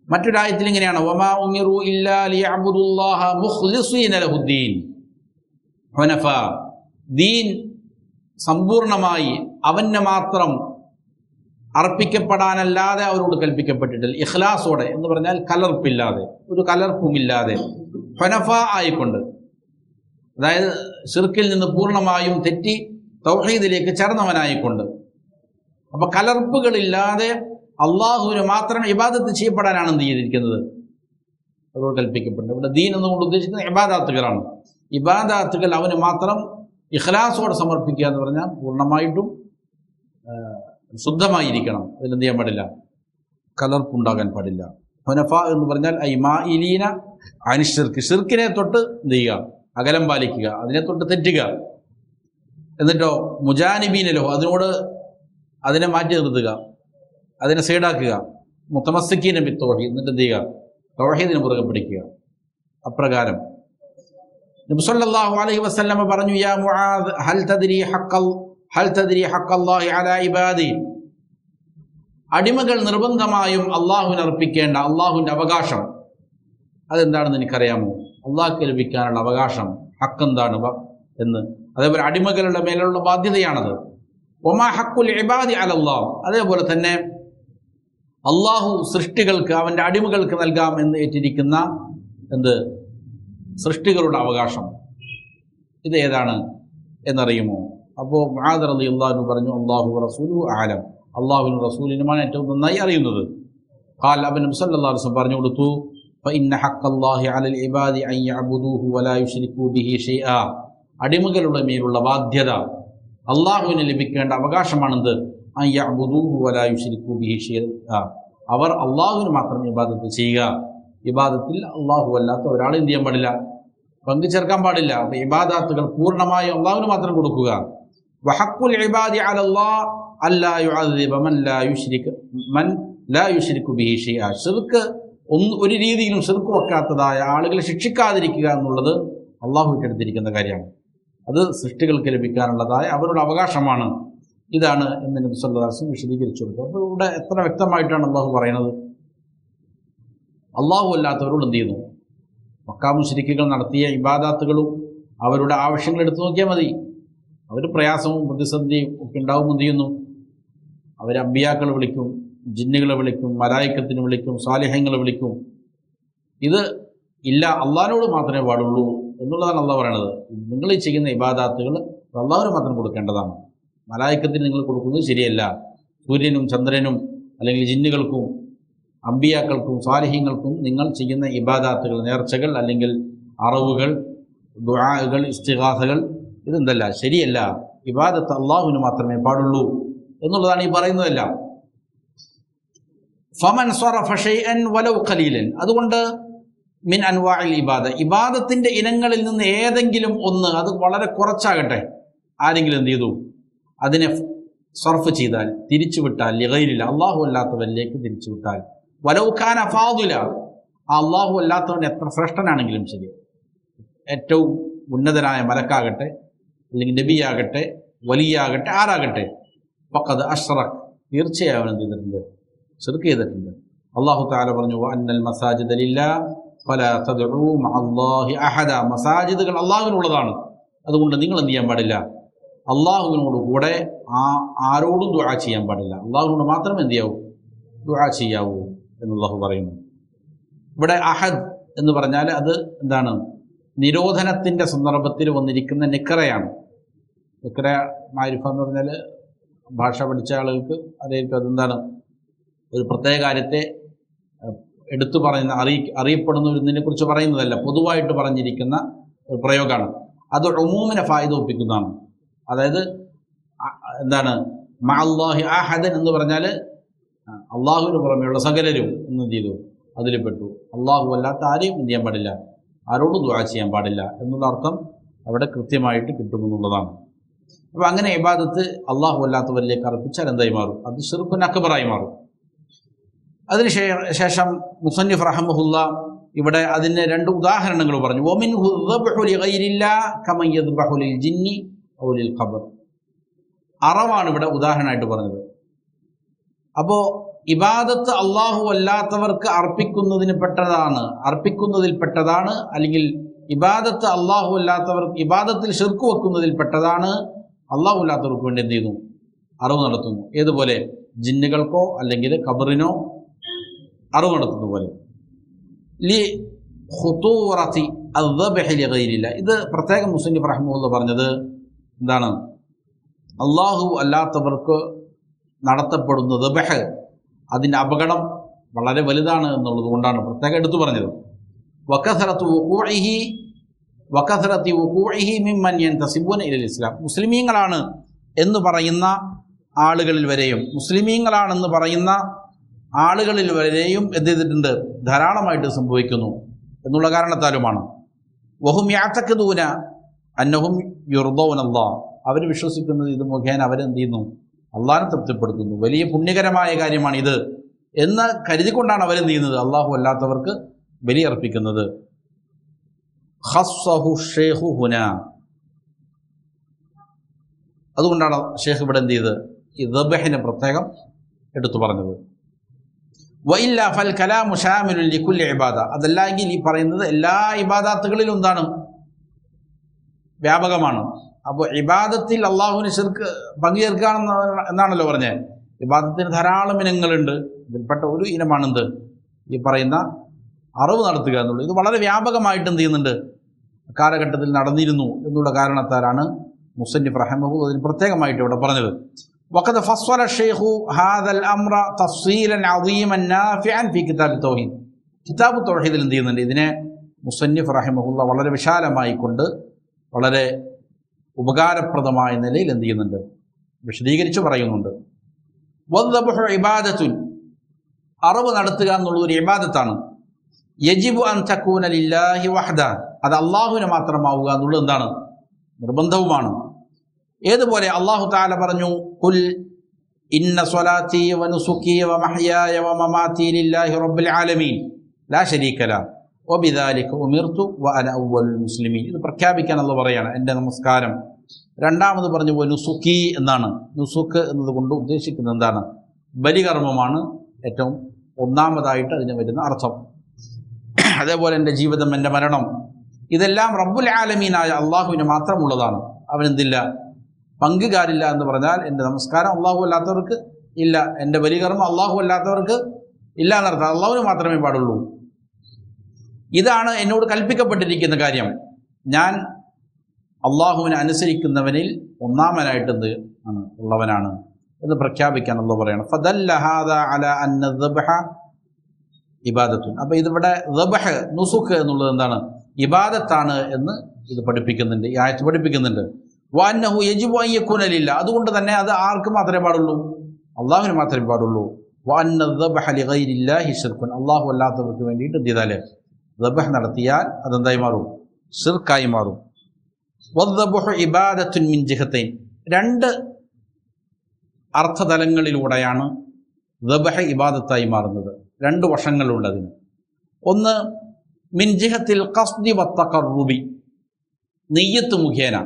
[SPEAKER 1] മറ്റൊരായത്തിൽ ഇങ്ങനെയാണ്, വമാ ഉമിറു ഇല്ലാ ലിയഅ്ബുദുല്ലാഹ മുഖ്ലിസീന ലഹുദ്ദീൻ ഹുനഫാ, ദീൻ സമ്പൂർണമായി അവന് മാത്രം അർപ്പിക്കപ്പെടാനല്ലാതെ അവരോട് കൽപ്പിക്കപ്പെട്ടിട്ടില്ല. ഇഖ്ലാസോടെ എന്ന് പറഞ്ഞാൽ കലർപ്പില്ലാതെ, ഒരു കലർപ്പുമില്ലാതെ, ഹുനഫ ആയിക്കൊണ്ട്, അതായത് ശിർക്കിൽ നിന്ന് പൂർണ്ണമായും തെറ്റി തൗഹീദിലേക്ക് ചേർന്നവനായിക്കൊണ്ട്. അപ്പൊ കലർപ്പുകളില്ലാതെ അള്ളാഹുവിന് മാത്രം ഇബാദത്ത് ചെയ്യപ്പെടാനാണ് എന്ത് ചെയ്തിരിക്കുന്നത്? അവരോട് കൽപ്പിക്കപ്പെട്ടത്. ഇവിടെ ദീൻ എന്നുകൊണ്ട് ഉദ്ദേശിക്കുന്നത് ഇബാദാത്തുകളാണ്. ഇബാദാത്തുകൾ അവന് മാത്രം ഇഖ്ലാസോടെ സമർപ്പിക്കുക എന്ന് പറഞ്ഞാൽ പൂർണ്ണമായിട്ടും ശുദ്ധമായിരിക്കണം. അതിലെന്ത് ചെയ്യാൻ പാടില്ല? കലർപ്പുണ്ടാകാൻ പാടില്ല. ഹുനഫ എന്ന് പറഞ്ഞാൽ ഐമാഇലീന അനിശ്ശിർക്ക്, ഷിർക്കിനെ തൊട്ട് എന്ത് ചെയ്യുക? അകലം പാലിക്കുക, അതിനെ തൊട്ട് തെറ്റുക. എന്നിട്ടോ മുജാനിബീനലോ, അതിനെ മാറ്റി നിർത്തുക, അതിനെ സൈഡാക്കുക. മുതമസ്സിക്കീന ബിത്തൗഹീദ്, എന്നിട്ട് എന്ത് ചെയ്യുക? തൗഹീദിനെ മുറുകെ പിടിക്കുക. അപ്രകാരം നബി സല്ലല്ലാഹു അലൈഹി വസല്ലമ പറഞ്ഞു, യാ മുആദ് ഹൽ തദ്രി ഹഖ്ഖല്ലാഹി അലാ ഇബാദി, അടിമകൾ നിർബന്ധമായും അള്ളാഹുവിന് അർപ്പിക്കേണ്ട അള്ളാഹുവിൻ്റെ അവകാശം അതെന്താണെന്ന് എനിക്കറിയാമോ? അള്ളാഹ്ക്ക് ലഭിക്കാനുള്ള അവകാശം ഹക്ക് എന്താണ് എന്ന്. അതേപോലെ അടിമകളുടെ മേലുള്ള ബാധ്യതയാണത്. ഒമാ ഹക്കുൽ ഇബാദി അലല്ലാഹ്, അതേപോലെ തന്നെ അള്ളാഹു സൃഷ്ടികൾക്ക്, അവൻ്റെ അടിമകൾക്ക് നൽകാം എന്ന് ഏറ്റിരിക്കുന്ന സൃഷ്ടികളുടെ അവകാശം ഇത് ഏതാണ് എന്നറിയുമോ? അപ്പോൾ മുആദ് റളിയല്ലാഹു അൻഹു പറഞ്ഞു, അല്ലാഹു റസൂലുഹു അഅലം, അള്ളാഹുവിനും റസൂലിനുമാണ് ഏറ്റവും നന്നായി അറിയുന്നത്. ഖാൽ, അവൻ നബി സല്ലല്ലാഹു അലൈഹി വസല്ലം പറഞ്ഞു കൊടുത്തു, ഫഇന്ന ഹഖ്ഖല്ലാഹി അലൽ ഇബാദി അൻ യഅബുദൂഹു വലാ യുശ്രികൂ ബിഹി ഷൈആ, അടിമകളുടെ മേലുള്ള ബാധ്യത, അള്ളാഹുവിന് ലഭിക്കേണ്ട അവകാശമാണെന്ത്? അൻ യഅബുദൂഹു വലാ യുശ്രികൂ ബിഹി ഷൈആ, അവർ അള്ളാഹുവിന് മാത്രം ഇബാദത്ത് ചെയ്യുക. ഇബാദത്തിൽ അള്ളാഹു അല്ലാത്ത ഒരാൾ എന്ത് ചെയ്യാൻ പാടില്ല? പങ്കു ചേർക്കാൻ പാടില്ല. അപ്പോൾ ഇബാദത്തുകൾ പൂർണ്ണമായും അള്ളാഹുവിന് മാത്രം കൊടുക്കുക. വഹഖുൽ ഇബാദി അലല്ലാഹ് അല്ലാ യുഅദ്ദിബ മൻ ലാ യുശ്രികു ബിഹി ഷൈആ, ശിർക്ക് ഒരു രീതിയിലും ശിർക്ക് വെക്കാത്തതായ ആളുകളെ ശിക്ഷിക്കാതിരിക്കുക എന്നുള്ളത് അള്ളാഹു ഏറ്റെടുത്തിരിക്കുന്ന കാര്യമാണ്. അത് സൃഷ്ടികൾക്ക് ലഭിക്കാനുള്ളതായ അവരുടെ അവകാശമാണ്. ഇതാണ് എന്ന് നബി സല്ലല്ലാഹു അലൈഹി വസല്ലം വിശദീകരിച്ചു കൊടുത്തു. അപ്പോൾ ഇവിടെ എത്ര വ്യക്തമായിട്ടാണ് അള്ളാഹു പറയുന്നത്? അള്ളാഹു അല്ലാത്തവരോട് എന്ത് ചെയ്യുന്നു? മക്കാ മുശ്രിക്കുകൾ നടത്തിയ ഇബാദത്തുകളും അവരുടെ ആവശ്യങ്ങൾ എടുത്തു നോക്കിയാൽ മതി. അവർ പ്രയാസവും പ്രതിസന്ധിയും ഒക്കെ ഉണ്ടാവും. എന്ത് ചെയ്യുന്നു? അവർ അമ്പിയാക്കളെ വിളിക്കും, ജിന്നുകളെ വിളിക്കും, മലായിക്കത്തിനെ വിളിക്കും, സാലിഹ്യങ്ങളെ വിളിക്കും. ഇത് ഇല്ല, അള്ളാഹിനോട് മാത്രമേ പാടുള്ളൂ എന്നുള്ളതാണ് അള്ളാഹ് പറയണത്. നിങ്ങൾ ഈ ചെയ്യുന്ന ഇബാദത്തുകൾ അള്ളാഹുവിന് മാത്രം കൊടുക്കേണ്ടതാണ്. മലായിക്കത്തിന് നിങ്ങൾ കൊടുക്കുന്നത് ശരിയല്ല. സൂര്യനും ചന്ദ്രനും അല്ലെങ്കിൽ ജിന്നുകൾക്കും അമ്പിയാക്കൾക്കും സാലിഹ്യങ്ങൾക്കും നിങ്ങൾ ചെയ്യുന്ന ഇബാദത്തുകൾ, നേർച്ചകൾ അല്ലെങ്കിൽ അറവുകൾ, ദുആകൾ, ഇസ്തിഗാസകൾ ഇതെന്തല്ല, ശരിയല്ല. ഇബാദത്ത് അള്ളാഹുവിന് മാത്രമേ പാടുള്ളൂ എന്നുള്ളതാണ് ഈ പറയുന്നതല്ല. ഫമൻ സ്വറഫ ഷൈഅൻ വലൗ ഖലീലൻ, അതുകൊണ്ട് മിൻ അൻവാഇൽ ഇബാദ, ഇബാദത്തിന്റെ ഇനങ്ങളിൽ നിന്ന് ഏതെങ്കിലും ഒന്ന്, അത് വളരെ കുറച്ചാകട്ടെ, ആരെങ്കിലും എന്ത് ചെയ്തു? അതിനെ സർഫ് ചെയ്താൽ, തിരിച്ചുവിട്ടാൽ, ലിഗൈരില്ല, അള്ളാഹു അല്ലാത്തവരിലേക്ക് തിരിച്ചുവിട്ടാൽ, വലൗഖാന ഫാദുല, ആ അള്ളാഹു അല്ലാത്തവൻ എത്ര ശ്രേഷ്ഠനാണെങ്കിലും ശരി, ഏറ്റവും ഉന്നതനായ മലക്കാകട്ടെ അല്ലെങ്കിൽ നബിയാകട്ടെ വലിയാകട്ടെ ആരാകട്ടെ, ഫഖദ് അശ്റക്, തീർച്ചയായും അവൻ എന്ത് ചെയ്തിട്ടുണ്ട്? ശിർക്ക് ചെയ്തിട്ടുണ്ട്. അള്ളാഹു തആല പറഞ്ഞു, വഅന്നൽ മസാജിദ ലില്ലാഹ് ഫലാ തദ്ഉ മഅല്ലാഹി അഹദ, മസാജിദുകൾ അള്ളാഹുവിനുള്ളതാണ്, അതുകൊണ്ട് നിങ്ങൾ എന്ത് ചെയ്യാൻ പാടില്ല? അള്ളാഹുവിനോട് കൂടെ ആരോടും ദുആ ചെയ്യാൻ പാടില്ല. അള്ളാഹുവിനോട് മാത്രമേ എന്ത് ചെയ്യാവൂ? ദുആ ചെയ്യാവൂ എന്നുള്ളാഹു പറയുന്നു. ഇവിടെ അഹദ് എന്ന് പറഞ്ഞാൽ അത് എന്താണ്? നിരോധനത്തിൻ്റെ സന്ദർഭത്തിൽ വന്നിരിക്കുന്ന നിക്കറയാണ്. നിക്കറ മാരിഫ എന്ന് പറഞ്ഞാൽ ഭാഷ പഠിച്ച ആളുകൾക്ക് അറിയാം അതെന്താണ്. ഒരു പ്രത്യേക കാര്യത്തെ എടുത്തു പറയുന്ന അറിയപ്പെടുന്ന ഒന്നിനെ കുറിച്ച് പറയുന്നതല്ല, പൊതുവായിട്ട് പറഞ്ഞിരിക്കുന്ന ഒരു പ്രയോഗമാണ്. അത് ഉമൂമിനെ ഫായിദ ഒപ്പിക്കുന്നതാണ്. അതായത് എന്താണ്? മഅല്ലാഹി അഹദൻ എന്ന് പറഞ്ഞാൽ അള്ളാഹുവിന് പുറമെയുള്ള സകലരും എന്ന് ചെയ്തു അതിൽ പെട്ടു. അള്ളാഹു അല്ലാത്ത ആരെയും എന്ത് ചെയ്യാൻ പാടില്ല, ആരോടും ദുആ ചെയ്യാൻ പാടില്ല എന്നുള്ള അർത്ഥം അവിടെ കൃത്യമായിട്ട് കിട്ടുമെന്നുള്ളതാണ്. അപ്പോൾ അങ്ങനെ ഇബാദത്ത് അള്ളാഹു അല്ലാത്തവരിലേക്ക് അർപ്പിച്ചാൽ എന്തായി മാറും? അത് ശിർക്കുൻ അക്ബറായി മാറും. അതിനുശേഷം മുസന്നിഫ് റഹ്മഹുല്ലാ ഇവിടെ അതിന് രണ്ട് ഉദാഹരണങ്ങൾ പറഞ്ഞു. വമിൻഹു ദബ്ഹു ലിഗൈരില്ലാഹ് കമൻ യദ്ബഹു ലിൽ ജിന്നി ഔ ലിൽ ഖബർ. അറവാണ് ഇവിടെ ഉദാഹരണമായിട്ട് പറഞ്ഞത്. അപ്പോൾ ഇബാദത്ത് അള്ളാഹു അല്ലാത്തവർക്ക് അർപ്പിക്കുന്നതിൽപ്പെട്ടതാണ്, അല്ലെങ്കിൽ ഇബാദത്ത് അള്ളാഹു അല്ലാത്തവർക്ക് ഇബാദത്തിൽ ശിർക്ക് വെക്കുന്നതിൽപ്പെട്ടതാണ്. അള്ളാഹു അല്ലാത്തവർക്ക് വേണ്ടി എന്ത് ചെയ്യുന്നു? അറിവ് നടത്തുന്നു. ഏതുപോലെ? ജിന്നുകൾക്കോ അല്ലെങ്കിൽ ഖബറിനോ അറിവ് നടത്തുന്ന പോലെ. ലി ഖുതൂറത്തി അദ്ദബ്ഹി ലിഗൈരില്ലാഹ്, ഇത് പ്രത്യേകം മുസ്ലിം റഹ്മത്തുള്ളാഹി പറഞ്ഞത് എന്താണ്? അള്ളാഹു അല്ലാത്തവർക്ക് നടത്തപ്പെടുന്ന ദബ്ഹ്, അതിൻ്റെ അപകടം വളരെ വലുതാണ് എന്നുള്ളത് കൊണ്ടാണ് പ്രത്യേകം എടുത്തു പറഞ്ഞത്. വകഥറത്തി വുഖൂഇഹി മിമ്മൻ യൻതസിബൂന ഇലൽ ഇസ്ലാം, മുസ്ലിമീങ്ങളാണ് എന്ന് പറയുന്ന ആളുകളിൽ വരെയും എന്ത് ചെയ്തിട്ടുണ്ട്? ധാരാളമായിട്ട് സംഭവിക്കുന്നു എന്നുള്ള കാരണത്താലുമാണ്. വഹും യഅതഖിദൂന അന്നഹും യുർദൂന അല്ലാഹ്, അവർ വിശ്വസിക്കുന്നത് ഇത് മുഖേന അവരെന്ത് ചെയ്യുന്നു? അള്ളാഹിനെ തൃപ്തിപ്പെടുത്തുന്നു. വലിയ പുണ്യകരമായ കാര്യമാണ് ഇത് എന്ന് കരുതിക്കൊണ്ടാണ് അവരെന്ത് ചെയ്യുന്നത്? അള്ളാഹു അല്ലാത്തവർക്ക് ബലിയർപ്പിക്കുന്നത്. ഖസ്സഹു ഷൈഖു ഹുനാ, അതുകൊണ്ടാണ് ഷേഖ് ഇവിടെ എന്ത് ചെയ്ത് ഈ ദബ്ഹിനെ പ്രത്യേകം എടുത്തു പറഞ്ഞത്. വഇല്ല ഫൽ കലാമു ശാമിലുൻ ലികുല്ലി ഇബാദ, അതല്ലെങ്കിൽ ഈ പറയുന്നത് എല്ലാ ഇബാദത്തുകളിലും എന്താണ്? വ്യാപകമാണ്. അപ്പോൾ ഇബാദത്തിൽ അള്ളാഹുവിന് ശിർക്ക് പങ്കുചേർക്കുക എന്നാണല്ലോ പറഞ്ഞത്. ഇബാദത്തിന് ധാരാളം ഇനങ്ങളുണ്ട്. ഇതിൽപ്പെട്ട ഒരു ഇനമാണെന്ത്? ഈ പറയുന്ന അറിവ് നടത്തുക എന്നുള്ളത്. ഇത് വളരെ വ്യാപകമായിട്ട് എന്ത് ചെയ്യുന്നുണ്ട്? കാലഘട്ടത്തിൽ നടന്നിരുന്നു എന്നുള്ള കാരണത്താലാണ് മുസന്നിഫ് റഹിമഹു അതിന് പ്രത്യേകമായിട്ട് ഇവിടെ പറഞ്ഞത്. വഖദ് ഫസ്സല ഷൈഖു ഹാദൽ അംറ തഫ്സീലൻ അദീമൻ നാഫിഅൻ ഫീ കിതാബ് തൗഹീദ്. കിതാബ് തൗഹീദിൽ എന്ത് ചെയ്യുന്നുണ്ട്? ഇതിനെ മുസന്നിഫ് റഹിമഹുള്ള വളരെ വിശാലമായി കൊണ്ട് വളരെ ഉപകാരപ്രദമായ നിലയിൽ എന്ത് ചെയ്യുന്നുണ്ട്? വിശദീകരിച്ച് പറയുന്നുണ്ട്. വദ്ദബ്ഹു ഇബാദത്തുൻ, അറിവ് നടത്തുക എന്നുള്ളത് ഒരു ഇബാദത്താണ്. യജിബു അൻ തകൂന ലില്ലാഹി വഹദ, അത് അള്ളാഹുവിന് മാത്രമാവുക എന്നുള്ളത് എന്താണ്? നിർബന്ധവുമാണ്. ഏതുപോലെ അള്ളാഹു തആല പറഞ്ഞു, ഖുൽ ഇന്ന സ്വലാത്തി വനുസുക്കി വമഹ്യായ വമമാതി ലില്ലാഹി റബ്ബിൽ ആലമീൻ ലാ ശരീക ലഹു വബിദാലിക ഉമിർതു വഅന അവ്വലുൽ മുസ്ലിമീൻ. ഇത് പ്രഖ്യാപിക്കാൻ അല്ലാഹു പറയാണ്, എൻ്റെ നമസ്കാരം. രണ്ടാമത് പറഞ്ഞു വനുസുക്കി എന്നാണ്. നുസുക്ക് എന്നതുകൊണ്ട് ഉദ്ദേശിക്കുന്നത് എന്താണ്? ബലികർമ്മമാണ് ഏറ്റവും ഒന്നാമതായിട്ട് അതിന് വരുന്ന അർത്ഥം. അതേപോലെ എൻ്റെ ജീവിതം, എൻ്റെ മരണം, ഇതെല്ലാം റബ്ബുൽ ആലമീനായ അള്ളാഹുവിന് മാത്രമുള്ളതാണ്. അവനെന്തില്ല? പങ്കുകാരില്ല എന്ന് പറഞ്ഞാൽ എൻ്റെ നമസ്കാരം അള്ളാഹു അല്ലാത്തവർക്ക് ഇല്ല, എൻ്റെ ബലികർമ്മം അള്ളാഹു അല്ലാത്തവർക്ക് ഇല്ല എന്നർത്ഥം. അള്ളാഹുവിന് മാത്രമേ പാടുള്ളൂ. ഇതാണ് എന്നോട് കൽപ്പിക്കപ്പെട്ടിരിക്കുന്ന കാര്യം. ഞാൻ അള്ളാഹുവിനെ അനുസരിക്കുന്നവനിൽ ഒന്നാമനായിട്ട് എന്ത് ആണ് ഉള്ളവനാണ് എന്ന് പ്രഖ്യാപിക്കാൻ അള്ളാഹു പറയണം. ഫദല്ല ഹാദാ അലാ അന്ന ദബ്ഹ ഇബാദത്തുൻ. അപ്പോൾ ഇതിവിടെ ദബ്ഹ് നുസുഖ് എന്നുള്ളത് എന്താണ്? ഇബാദത്താണ് എന്ന് ഇത് പഠിപ്പിക്കുന്നുണ്ട്, ഈ ആയത്ത് പഠിപ്പിക്കുന്നുണ്ട്. വഅന്നഹു യജിബു അൻ യകൂന ലില്ലാഹ്, അതുകൊണ്ട് തന്നെ അത് ആർക്ക് മാത്രമേ പാടുള്ളൂ? അള്ളാഹുവിന് മാത്രമേ പാടുള്ളൂ. വഅന്ന ദബ്ഹ ലിഗൈരില്ലാഹി ശിർക്കുൻ, അള്ളാഹു അല്ലാത്തവർക്ക് വേണ്ടിയിട്ട് എന്ത് ചെയ്താൽ ദബ്ഹ് നടത്തിയാൽ അതെന്തായി മാറും? ശിർക്കായി മാറും. വദ്ദബ്ഹു ഇബാദത്തുൻ മിൻ ജിഹത്തൈൻ, രണ്ട് അർത്ഥതലങ്ങളിലൂടെയാണ് ദബ്ഹ് ഇബാദത്തായി മാറുന്നത്. രണ്ട് വശങ്ങളുള്ളതിന്. ഒന്ന് മിൻ ജിഹത്തിൽ ഖസ്ദി വത്തഖറുബി, നിയ്യത്ത് മുഖേന,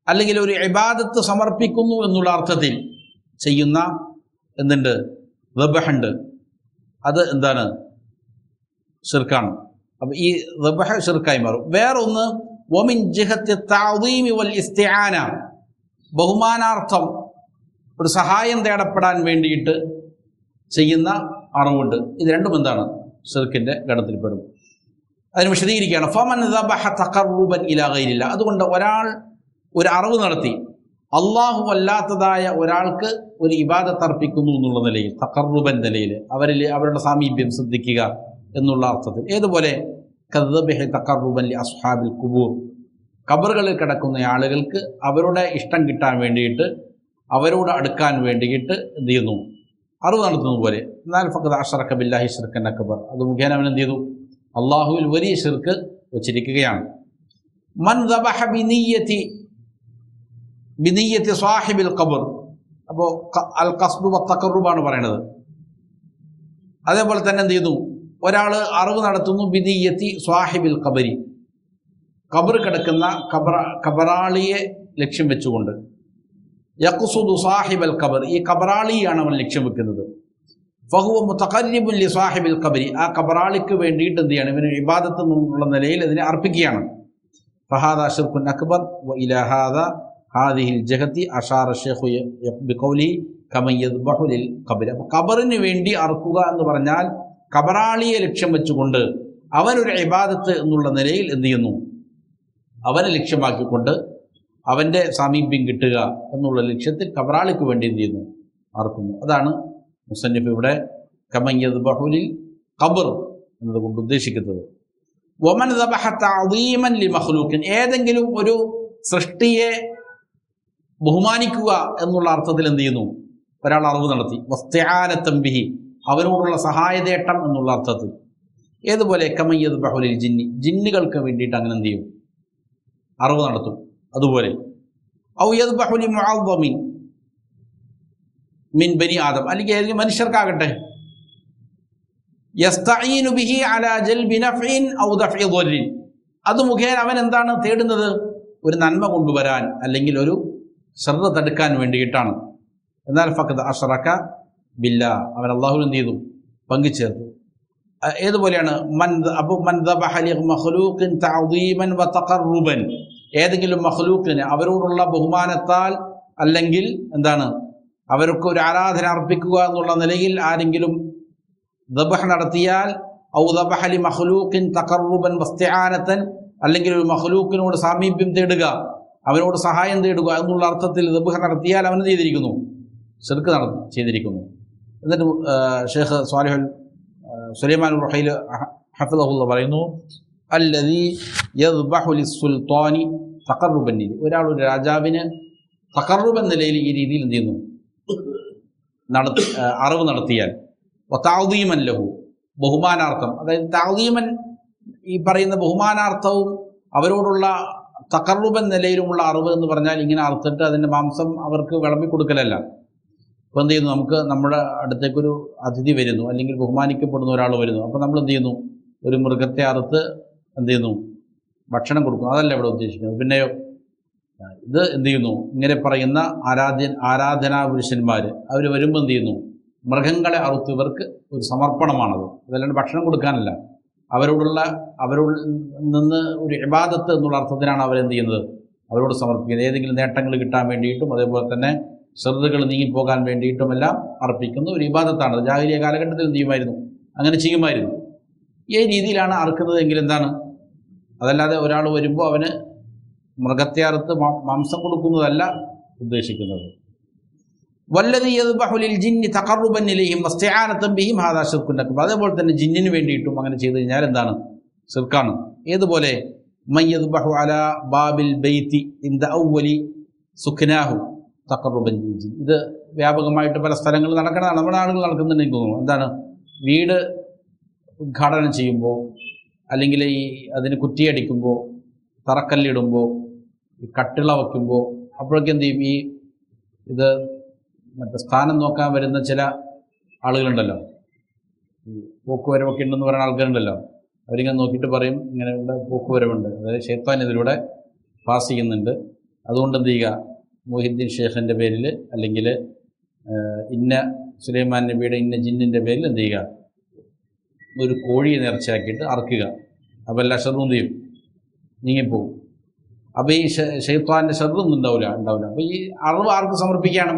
[SPEAKER 1] അല്ലെങ്കിൽ ഒരു ഇബാദത്ത് സമർപ്പിക്കുന്നു എന്നുള്ള അർത്ഥത്തിൽ ചെയ്യുന്ന എന്തുണ്ട്? ദബ്ഹുണ്ട്. അത് എന്താണ്? ശിർക്കാണ്. അപ്പം ഈ ദബ്ഹ് ശിർക്കായി മാറും. വേറൊന്ന് വമിൻ ജിഹത്തി തഅദീമി വൽ ഇസ്തിആന, ബഹുമാനാർത്ഥം ഒരു സഹായം തേടപ്പെടാൻ വേണ്ടിയിട്ട് ചെയ്യുന്ന അറിവുണ്ട്. ഇത് രണ്ടും എന്താണ്? ശിർക്കിൻ്റെ ഗണത്തിൽപ്പെടും. അതിന് വിശദീകരിക്കുകയാണ്. ഫമൻ ദബഹ തഖറുബൻ ഇലാ ഗൈരില്ലാഹ്, അതുകൊണ്ട് ഒരാൾ ഒരു അറിവ് നടത്തി അള്ളാഹു അല്ലാത്തതായ ഒരാൾക്ക് ഒരു ഇബാദത്ത് അർപ്പിക്കുന്നു എന്നുള്ള നിലയിൽ, തഖറുബൻ നിലയിൽ, അവരുടെ സാമീപ്യം ശ്രദ്ധിക്കുക എന്നുള്ള അർത്ഥത്തിൽ. ഏതുപോലെ കദ്ദബഹി തഖറുബൻ ലി അസ്ഹാബിൽ ഖുബൂർ, ഖബറുകളിൽ കിടക്കുന്ന ആളുകൾക്ക് അവരുടെ ഇഷ്ടം കിട്ടാൻ വേണ്ടിയിട്ട്, അവരോട് അടുക്കാൻ വേണ്ടിയിട്ട് എന്ത് ചെയ്യുന്നു? അറിവ് നടത്തുന്നത് പോലെ. എന്നാൽ ഫഖദ് അശ്റക ബില്ലാഹി ശിർക്കൻ അക്ബർ, അത് മുഖേന അവൻ എന്ത് ചെയ്തു? അള്ളാഹുവിൽ വലിയ ശിർക്ക് വച്ചിരിക്കുകയാണ്. മൻ ദബഹ ബിനിയ്യത്തി സാഹിബിൽ ഖബർ, അപ്പോൾ അൽ ഖസ്ദു വത്തഖറുബാണ് പറയണത്. അതേപോലെ തന്നെ എന്ത് ചെയ്യുന്നു? ഒരാൾ അറിവ് നടത്തുന്നു ബിനിയ്യത്തി സാഹിബിൽ ഖബരി, ഖബർ കിടക്കുന്ന ഖബറാളിയെ ലക്ഷ്യം വെച്ചുകൊണ്ട്. യഖ്സുദു സാഹിബൽ ഖബർ, ഈ ഖബറാളിയാണ് അവൻ ലക്ഷ്യം വെക്കുന്നത്. ഫഹുവ മുതഖർരിബുൻ ലി സാഹിബിൽ ഖബരി, ആ ഖബറാളിക്ക് വേണ്ടിയിട്ട് എന്ത് ചെയ്യാണ്? ഇവന് ഇബാദത്ത് എന്നുള്ള നിലയിൽ അതിനെ അർപ്പിക്കുകയാണ്. ഫഹാദാ ശിർക്കുൻ അക്ബർ വ ഇലാ ഹാദാ ഹാദിഹിൽ ജഹത്തി അഷാറ ശൈഖു ബിഖൗലി കമൻ യദ്ബഹു ലിൽ ഖബർ. അപ്പോൾ ഖബറിന് വേണ്ടി അർക്കുക എന്ന് പറഞ്ഞാൽ ഖബറാളിയെ ലക്ഷ്യം വെച്ചുകൊണ്ട് അവനൊരു ഇബാദത്ത് എന്നുള്ള നിലയിൽ എന്ത് ചെയ്യുന്നു? അവനെ ലക്ഷ്യമാക്കിക്കൊണ്ട് അവൻ്റെ സാമീപ്യം കിട്ടുക എന്നുള്ള ലക്ഷ്യത്തിൽ ഖബറാളിക്ക് വേണ്ടി എന്ത് ചെയ്യുന്നു? അർക്കുന്നു. അതാണ് മുസന്നിഫ് ഇവിടെ കമൻ യദ്ബഹു ലിൽ ഖബർ എന്നതുകൊണ്ട് ഉദ്ദേശിക്കുന്നത്. വമൻ ദബഹ തഅദീമൻ ലി മഖ്ലൂഖിൻ, ഏതെങ്കിലും ഒരു സൃഷ്ടിയെ ബഹുമാനിക്കുക എന്നുള്ള അർത്ഥത്തിൽ എന്ത് ചെയ്യുന്നു? ഒരാൾ അറിവ് നടത്തി. വസ്തിആനതൻ ബിഹി, അവരോടുള്ള സഹായതേട്ടം എന്നുള്ള അർത്ഥത്തിൽ. ഏതുപോലെ കമൻ യദ്ബഹു ലിൽ ജിന്നി, ജിന്നുകൾക്ക് വേണ്ടിയിട്ട് അങ്ങനെ എന്ത് ചെയ്യും? അറിവ് നടത്തും. അതുപോലെ ഔ യദ്ബഹു ലി മുഅദ്ദമിൻ മിൻ ബനി ആദം, അല്ലെങ്കിൽ ഏതെങ്കിലും മനുഷ്യർക്കാകട്ടെ യസ്തഈനു ബിഹി അലാ ജൽബി നഫ്ഇൻ ഔ ദഫ്ഇ ദർരിൻ, അത് മുഖേന അവൻ എന്താണ് തേടുന്നത്? ഒരു നന്മ കൊണ്ടുവരാൻ അല്ലെങ്കിൽ ഒരു ശർറ തടുക്കാൻ വേണ്ടിയിട്ടാണ്. എന്നാൽ ഫഖദ് അശ്റക ബില്ലാ, അവൻ അല്ലാഹുവിൽ എന്ത് ചെയ്തു? പങ്കുചേർത്തു. ഏതുപോലെയാണ്? മൻ ദബഹ ലി മഖ്ലൂഖിൻ തഅദീമൻ വ തഖർറുബൻ, ഏതെങ്കിലും മഖ്ലൂഖിന് അവരോടുള്ള ബഹുമാനത്താൽ അല്ലെങ്കിൽ എന്താണ് അവർക്ക് ഒരു ആരാധന അർപ്പിക്കുക എന്നുള്ള നിലയിൽ ആരെങ്കിലും ദബഹ നടത്തിയാൽ, ഔ ദബഹ ലി മഖ്ലൂഖിൻ തഖർറുബൻ വസ്തിആനതൻ, അല്ലെങ്കിൽ ഒരു മഖ്ലൂഖിനോട് സാമീപ്യം തേടുക, അവനോട് സഹായം തേടുക എന്നുള്ള അർത്ഥത്തിൽ ദബഹ നടത്തിയാൽ അവൻ ചെയ്തിരിക്കുന്നു, ശിർക്ക് ചെയ്തിരിക്കുന്നു. എന്നിട്ട് ഷെയ്ഖ് സ്വാലിഹുൽ സുലൈമാൻ റുഹൈൽ ഹഫിളഹുല്ലാ പറയുന്നു, അല്ലദീ യദ്ബഹു ലിസ്സുൽത്താനി തഖർറുബൻ, ഒരാൾ ഒരു രാജാവിന് തഖർറുബൻ നിലയിൽ ഈ രീതിയിൽ എന്ത് ചെയ്യുന്നു? അറിവ് നടത്തിയാൽ, തഅദീമൻ ലഹു, ബഹുമാനാർത്ഥം, അതായത് തഅദീമൻ ഈ പറയുന്ന ബഹുമാനാർത്ഥവും അവരോടുള്ള തഖർറുബൻ നിലയിലുമുള്ള അറിവ് എന്ന് പറഞ്ഞാൽ ഇങ്ങനെ അറുത്തിട്ട് അതിൻ്റെ മാംസം അവർക്ക് വിളമ്പി കൊടുക്കലല്ല. ഇപ്പോൾ എന്ത് ചെയ്യുന്നു? നമുക്ക് നമ്മുടെ അടുത്തേക്കൊരു അതിഥി വരുന്നു, അല്ലെങ്കിൽ ബഹുമാനിക്കപ്പെടുന്ന ഒരാൾ വരുന്നു, അപ്പോൾ നമ്മൾ എന്ത് ചെയ്യുന്നു? ഒരു മൃഗത്തെ അറുത്ത് എന്ത് ചെയ്യുന്നു? ഭക്ഷണം കൊടുക്കുന്നു. അതല്ല ഇവിടെ ഉദ്ദേശിക്കുന്നത്. പിന്നെയോ ഇത് എന്ത് ചെയ്യുന്നു? ഇങ്ങനെ പറയുന്ന ആരാധനാ പുരുഷന്മാർ അവർ വരുമ്പോൾ എന്ത് ചെയ്യുന്നു? മൃഗങ്ങളെ അറുത്ത് ഇവർക്ക് ഒരു സമർപ്പണമാണത്, അതല്ലാണ്ട് ഭക്ഷണം കൊടുക്കാനല്ല. അവരോട് നിന്ന് ഒരു ഇബാദത്ത് എന്നുള്ള അർത്ഥത്തിനാണ് അവരെന്ത് ചെയ്യുന്നത്? അവരോട് സമർപ്പിക്കുന്നത്. ഏതെങ്കിലും നേട്ടങ്ങൾ കിട്ടാൻ വേണ്ടിയിട്ടും അതേപോലെ തന്നെ ശ്രദ്ധകൾ നീങ്ങിപ്പോകാൻ വേണ്ടിയിട്ടുമെല്ലാം അർപ്പിക്കുന്ന ഒരു ഇബാദത്താണ്. ജാഹിലിയ കാലഘട്ടത്തിൽ എന്ത് ചെയ്യുമായിരുന്നു? അങ്ങനെ ചെയ്യുമായിരുന്നു. ഈ രീതിയിലാണ് അറുക്കുന്നത് എങ്കിൽ എന്താണ്? അതല്ലാതെ ഒരാൾ വരുമ്പോൾ അവന് മൃഗത്തെ അറുത്ത് മാംസം കൊടുക്കുന്നതല്ല ഉദ്ദേശിക്കുന്നത്. വല്ലദീ യദ്ബഹു ലിൽ ജിന്നി തഖർറുബൻ ഇലൈഹിം വസ്തിആനതൻ ബിഹിം ഹാദാ ശിർക്കുൻ അക്ബർ, അതേപോലെ തന്നെ ജിന്നിന് വേണ്ടിയിട്ടും അങ്ങനെ ചെയ്തു കഴിഞ്ഞാൽ എന്താണ്? ശിർക്കാണ്. ഏതുപോലെ? മൻ യദ്ബഹു അലാ ബാബിൽ ബൈത്തി ഇൻദ അവ്വലി സുക്നാഹു തഖർറുബൻ ലിൽ ജിൻ, ഇത് വ്യാപകമായിട്ട് പല സ്ഥലങ്ങളിൽ നടക്കുന്നതാണ്. നമ്മുടെ നാടുകൾ നടക്കുന്നുണ്ടെങ്കിൽ തോന്നുന്നു. എന്താണ്? വീട് ഉദ്ഘാടനം ചെയ്യുമ്പോൾ, അല്ലെങ്കിൽ ഈ അതിന് കുറ്റിയടിക്കുമ്പോൾ, തറക്കല്ലിടുമ്പോൾ, ഈ കട്ടിള വയ്ക്കുമ്പോൾ, അപ്പോഴൊക്കെ എന്ത് ചെയ്യും? ഇത് മറ്റേ സ്ഥാനം നോക്കാൻ വരുന്ന ചില ആളുകളുണ്ടല്ലോ, പോക്കുവരവൊക്കെ ഉണ്ടെന്ന് പറയുന്ന ആൾക്കാരുണ്ടല്ലോ, അവരിങ്ങനെ നോക്കിയിട്ട് പറയും ഇങ്ങനെയുള്ള പോക്കുവരവുണ്ട്, അതായത് ശൈത്താൻ ഇതിലൂടെ പാസ് ചെയ്യുന്നുണ്ട്, അതുകൊണ്ട് എന്ത് ചെയ്യുക? മൊഹിദ്ദീൻ ഷേഖിൻ്റെ പേരിൽ അല്ലെങ്കിൽ ഇന്ന സുലൈമാൻ നബിയുടെ ഇന്ന ജിന്നിൻ്റെ പേരിൽ എന്ത് ചെയ്യുക? ഒരു കോഴിയെ നേർച്ചയാക്കിയിട്ട് അറക്കുക. അപ്പോൾ എല്ലാ ഷർറും ചെയ്യും, നീങ്ങിപ്പോവും. അപ്പോൾ ഈ ഷൈത്താൻ്റെ ഷർറൊന്നും ഉണ്ടാവില്ല. അപ്പോൾ ഈ അറിവ് ആർക്ക് സമർപ്പിക്കുകയാണ്?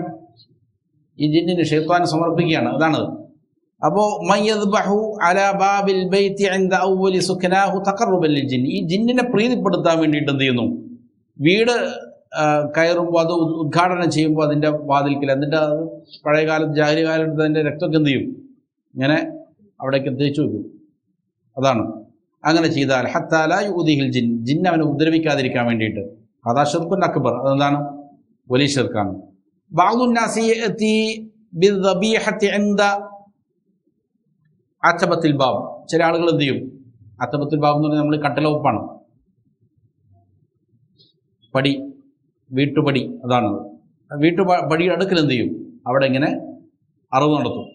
[SPEAKER 1] ഈ ജിന്നിന്, ഷൈത്താൻ സമർപ്പിക്കുകയാണ്. അതാണ്. അപ്പോൾ മൻ യദ്ബഹു അലാ ബാബിൽ ബൈത്തി ഇൻദ അവ്വലി സുക്നാഹു തഖർറുബൻ ലിൽ ജിൻ, ഈ ജിന്നിനെ പ്രീതിപ്പെടുത്താൻ വേണ്ടിയിട്ട് എന്ത് ചെയ്യുന്നു? വീട് കയറുമ്പോൾ, അത് ഉദ്ഘാടനം ചെയ്യുമ്പോൾ അതിൻ്റെ വാതിൽക്കൽ, എന്നിട്ട് അത് പഴയകാലത്ത് ജാഹിലിയ കാലത്ത് അതിൻ്റെ രക്തമൊക്കെ എന്ത് ചെയ്യും? ഇങ്ങനെ അവിടേക്ക് തേച്ചു വയ്ക്കും. അതാണ്. അങ്ങനെ ചെയ്താൽ ഹത്താ ലാ യുദീഹിൽ ജിൻ, ജിൻ അവനെ ഉപദ്രവിക്കാതിരിക്കാൻ വേണ്ടിയിട്ട്. അതാ ശിർക്കുൻ അക്ബർ, അതെന്താണ്? വലിയ ശിർക്കാണ്. ബഅ്ദു നാസി യഅതി ബിദ്ദബീഹത്തി ഇൻദ അതബത്തിൽ ബാബ്, ചില ആളുകൾ എന്ത് ചെയ്യും? അതബത്തിൽ ബാബ് എന്ന് പറഞ്ഞാൽ നമ്മൾ കട്ടിലവപ്പാണ്, പടി, വീട്ടുപടി, അതാണ്. വീട്ടുപടിയുടെ അടുക്കൽ എന്ത് ചെയ്യും? അവിടെ ഇങ്ങനെ അറിവ് നടത്തും.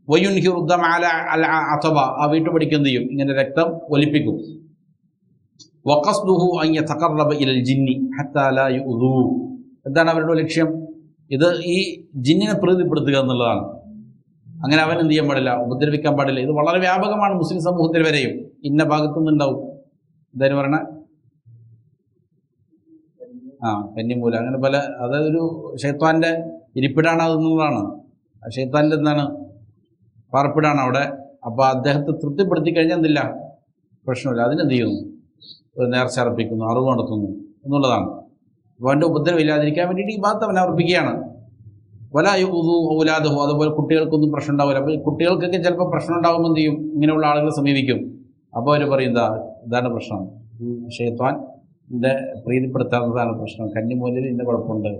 [SPEAKER 1] വയുൻഹിറുദ്ദം അല അൽ അതബ, ആ വീട്ടുപടിക്ക് എന്ത് ചെയ്യും? ഇങ്ങനെ രക്തം ഒലിപ്പിക്കും. വഖസ്ദുഹു അൻ യതഖറബ ഇലൽ ജിന്നി ഹത്താ ലാ യുദൂ, എന്താണ് അവരുടെ ലക്ഷ്യം? ഇത് ഈ ജിന്നിനെ പ്രീതിപ്പെടുത്തുക എന്നുള്ളതാണ്. അങ്ങനെ അവൻ എന്ത് ചെയ്യാൻ പാടില്ല? ഉപദ്രവിക്കാൻ പാടില്ല. ഇത് വളരെ വ്യാപകമാണ് മുസ്ലിം സമൂഹത്തിൽ വരെയും. ഇന്ന ഭാഗത്തുനിന്ന് ഉണ്ടാവും. എന്തായാലും പറയണ കന്നിമൂല, അങ്ങനെ പല, അതായത് ഒരു ഷൈത്താൻ്റെ ഇരിപ്പിടാണ് അതെന്നുള്ളതാണ്. ആ ഷൈത്താൻ്റെ എന്താണ്? പാർപ്പിടാണ് അവിടെ. അപ്പോൾ അദ്ദേഹത്തെ തൃപ്തിപ്പെടുത്തി കഴിഞ്ഞാൽ എന്തില്ല? പ്രശ്നമില്ല. അതിനെന്ത് ചെയ്യുന്നു? ഒരു നേർച്ച അർപ്പിക്കുന്നു, അറിവ് നടത്തുന്നു എന്നുള്ളതാണ്. അപ്പോൾ അവൻ്റെ ഉപദ്രവം ഇല്ലാതിരിക്കാൻ വേണ്ടിയിട്ട് ഈ ഭാഗത്ത് അവനെ അർപ്പിക്കുകയാണ്. വലാ യുദൂ ഔലാദഹു, അതുപോലെ കുട്ടികൾക്കൊന്നും പ്രശ്നം ഉണ്ടാവില്ല. അപ്പോൾ ഈ കുട്ടികൾക്കൊക്കെ ചിലപ്പോൾ പ്രശ്നം ഉണ്ടാകുമ്പോൾ എന്ത് ചെയ്യും? ഇങ്ങനെയുള്ള ആളുകളെ സമീപിക്കും. അപ്പോൾ അവർ പറയും ഇതാണ് പ്രശ്നം, ഈ ഷൈത്താൻ്റെ പ്രീതിപ്പെടുത്താത്തതാണ് പ്രശ്നം, കന്നിമൂലയിൽ ഇന്ന കുഴപ്പമുണ്ട്,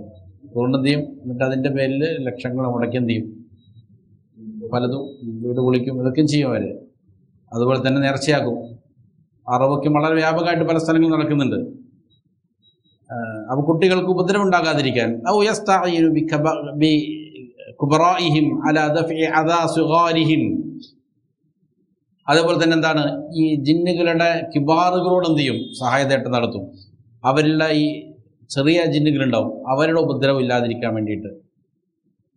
[SPEAKER 1] അതുകൊണ്ട് എന്ത് ചെയ്യും? എന്നിട്ട് അതിൻ്റെ പേരിൽ ലക്ഷങ്ങൾ മുടക്കി എന്ത് ചെയ്യും? പലതും വീട് പൊളിക്കും, ഇതൊക്കെയും ചെയ്യും അവർ. അതുപോലെ തന്നെ നേർച്ചയാക്കും. അറിവൊക്കെ വളരെ വ്യാപകമായിട്ട് പല സ്ഥലങ്ങളിൽ നടക്കുന്നുണ്ട്. അപ്പോൾ കുട്ടികൾക്ക് ഉപദ്രവം ഉണ്ടാകാതിരിക്കാൻ ഔ യസ്തഈനു ബികുബറാഇഹിം അലാ ദഫഇ അദാ സുഗാരിഹിം, അതേപോലെ തന്നെ എന്താണ്, ഈ ജിന്നുകളുടെ കിബാറുകളോട് എന്ത് ചെയ്യും, സഹായതേട്ടം നടത്തും. അവരിലുള്ള ഈ ചെറിയ ജിന്നുകളുണ്ടാവും, അവരുടെ ഉപദ്രവം ഇല്ലാതിരിക്കാൻ വേണ്ടിയിട്ട്.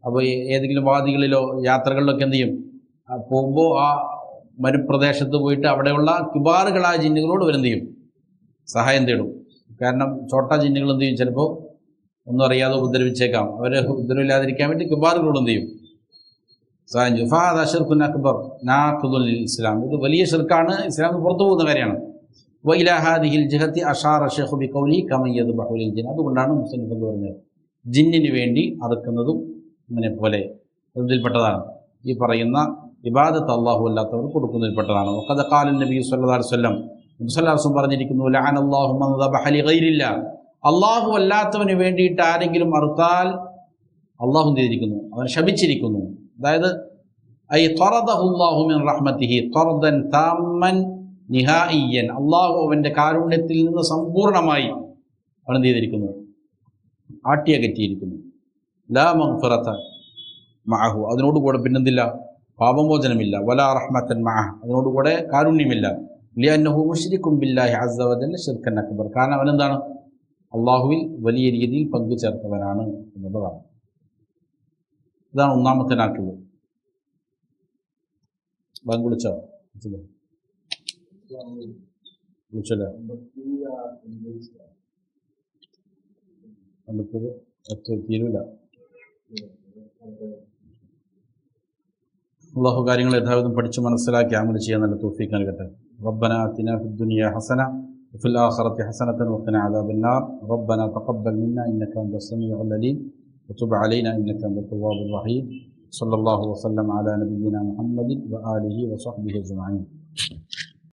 [SPEAKER 1] അപ്പോൾ ഏതെങ്കിലും വാദികളിലോ യാത്രകളിലൊക്കെ എന്ത് ചെയ്യും, പോകുമ്പോൾ ആ മരുപ്രദേശത്ത് പോയിട്ട് അവിടെയുള്ള കിബാറുകളായ ജിന്നുകളോട് ഇവരെന്ത് ചെയ്യും, സഹായം തേടും. കാരണം ചോട്ടാ ജിന്നുകൾ എന്ത് ചെയ്യും, ചിലപ്പോൾ ഒന്നും അറിയാതെ ഉപദ്രവിച്ചേക്കാം. അവരെ ഉപദ്രവമില്ലാതിരിക്കാൻ വേണ്ടി കിബാറുകളോട് എന്ത് ചെയ്യും, സഹായം ചെയ്യും. ഫഹദ ശിർക്കുൻ അക്ബർ നാഖിദുൽ ഇസ്ലാം, ഇത് വലിയ ശിർക്കാണ്, ഇസ്ലാമിൽ പുറത്തു പോകുന്ന കാര്യമാണ്. വഇലാ ഹാദിഹിൽ ജിഹത്തി അഷാറ ശൈഖു ബിഖൗലി കമ യദ്ബഹു ലിൽ ജിൻ, അതുകൊണ്ടാണ് മുസ്ലിം എന്ന് പറഞ്ഞത് ജിന്നിന് വേണ്ടി അറുക്കുന്നതും ഇങ്ങനെ പോലെ ഇതിൽപ്പെട്ടതാണ്. ഈ പറയുന്ന ഇബാദത്ത് അല്ലാഹു അല്ലാത്തവർ കൊടുക്കുന്നതിൽപ്പെട്ടതാണ്. വഖദ് ഖാല നബി സല്ലല്ലാഹു അലൈഹി വസല്ലം, നബി സല്ലല്ലാഹു അലൈഹി വസല്ലം പറഞ്ഞിരിക്കുന്നു, ലഅനല്ലാഹു മൻ ദബഹ ലിഗൈരില്ലാ, അല്ലാഹു അല്ലാത്തവന് വേണ്ടിയിട്ട് ആരെങ്കിലും അറുത്താൽ അല്ലാഹു ചെയ്തിരിക്കുന്നു, അവൻ ശപിച്ചിരിക്കുന്നു. അതായത് ഐ ത്വറദഹുല്ലാഹു മിൻ റഹ്മതിഹി ത്വറദൻ താമ്മൻ നിഹായിയൻ, അല്ലാഹു അവൻ്റെ കാരുണ്യത്തിൽ നിന്ന് സമ്പൂർണ്ണമായി അവൻ ചെയ്തിരിക്കുന്നു, ആട്ടിയകറ്റിയിരിക്കുന്നു. ലാ മഗ്ഫിറത മഅഹു, അതിനോടുകൂടെ പിന്നെന്തില്ല, പാപമോചനമില്ല. വലാ റഹ്മത്തൻ മഅഹ്, അതിനോടുകൂടെ കാരുണ്യമില്ല. ലിഅന്നഹു മുശ്രികുൻ ബില്ലാഹി അസ്സ വജല്ല ശിർക്കൻ അക്ബർ, കാരണം അവനെന്താണ്, അള്ളാഹുവിൽ വലിയ രീതിയിൽ പങ്കു ചേർത്തവനാണ് എന്നുള്ളതാണ്. ഇതാണ് ഒന്നാമത്തെ നാക്കിൽ. ബാങ്ക് വിളിച്ചോ? വിളിച്ചല്ലേ? തീരൂല. അള്ളാഹു കാര്യങ്ങൾ യഥാവിധം പഠിച്ച് മനസ്സിലാക്കി അമൽ ചെയ്യാൻ നല്ല തൗഫീഖ് നൽകട്ടെ. റബ്ബനാ ആതിനാ ഫിദ്ദുനിയാ ഹസന വഫിൽ ആഖിറതി ഹസനതൻ വഖിനാ അദാബന്നാർ. റബ്ബനാ തഖബ്ബൽ മിന്നാ ഇന്നക അൻതസ് സമീഉൽ അലീം വതുബ് അലൈനാ ഇന്നക അൻതൽ തവ്വാബുർ റഹീം. സ്വല്ലല്ലാഹു വസല്ലം അലാ നബിയ്യിനാ മുഹമ്മദിൻ വആലിഹി വസഹ്ബിഹി അജ്മഈൻ.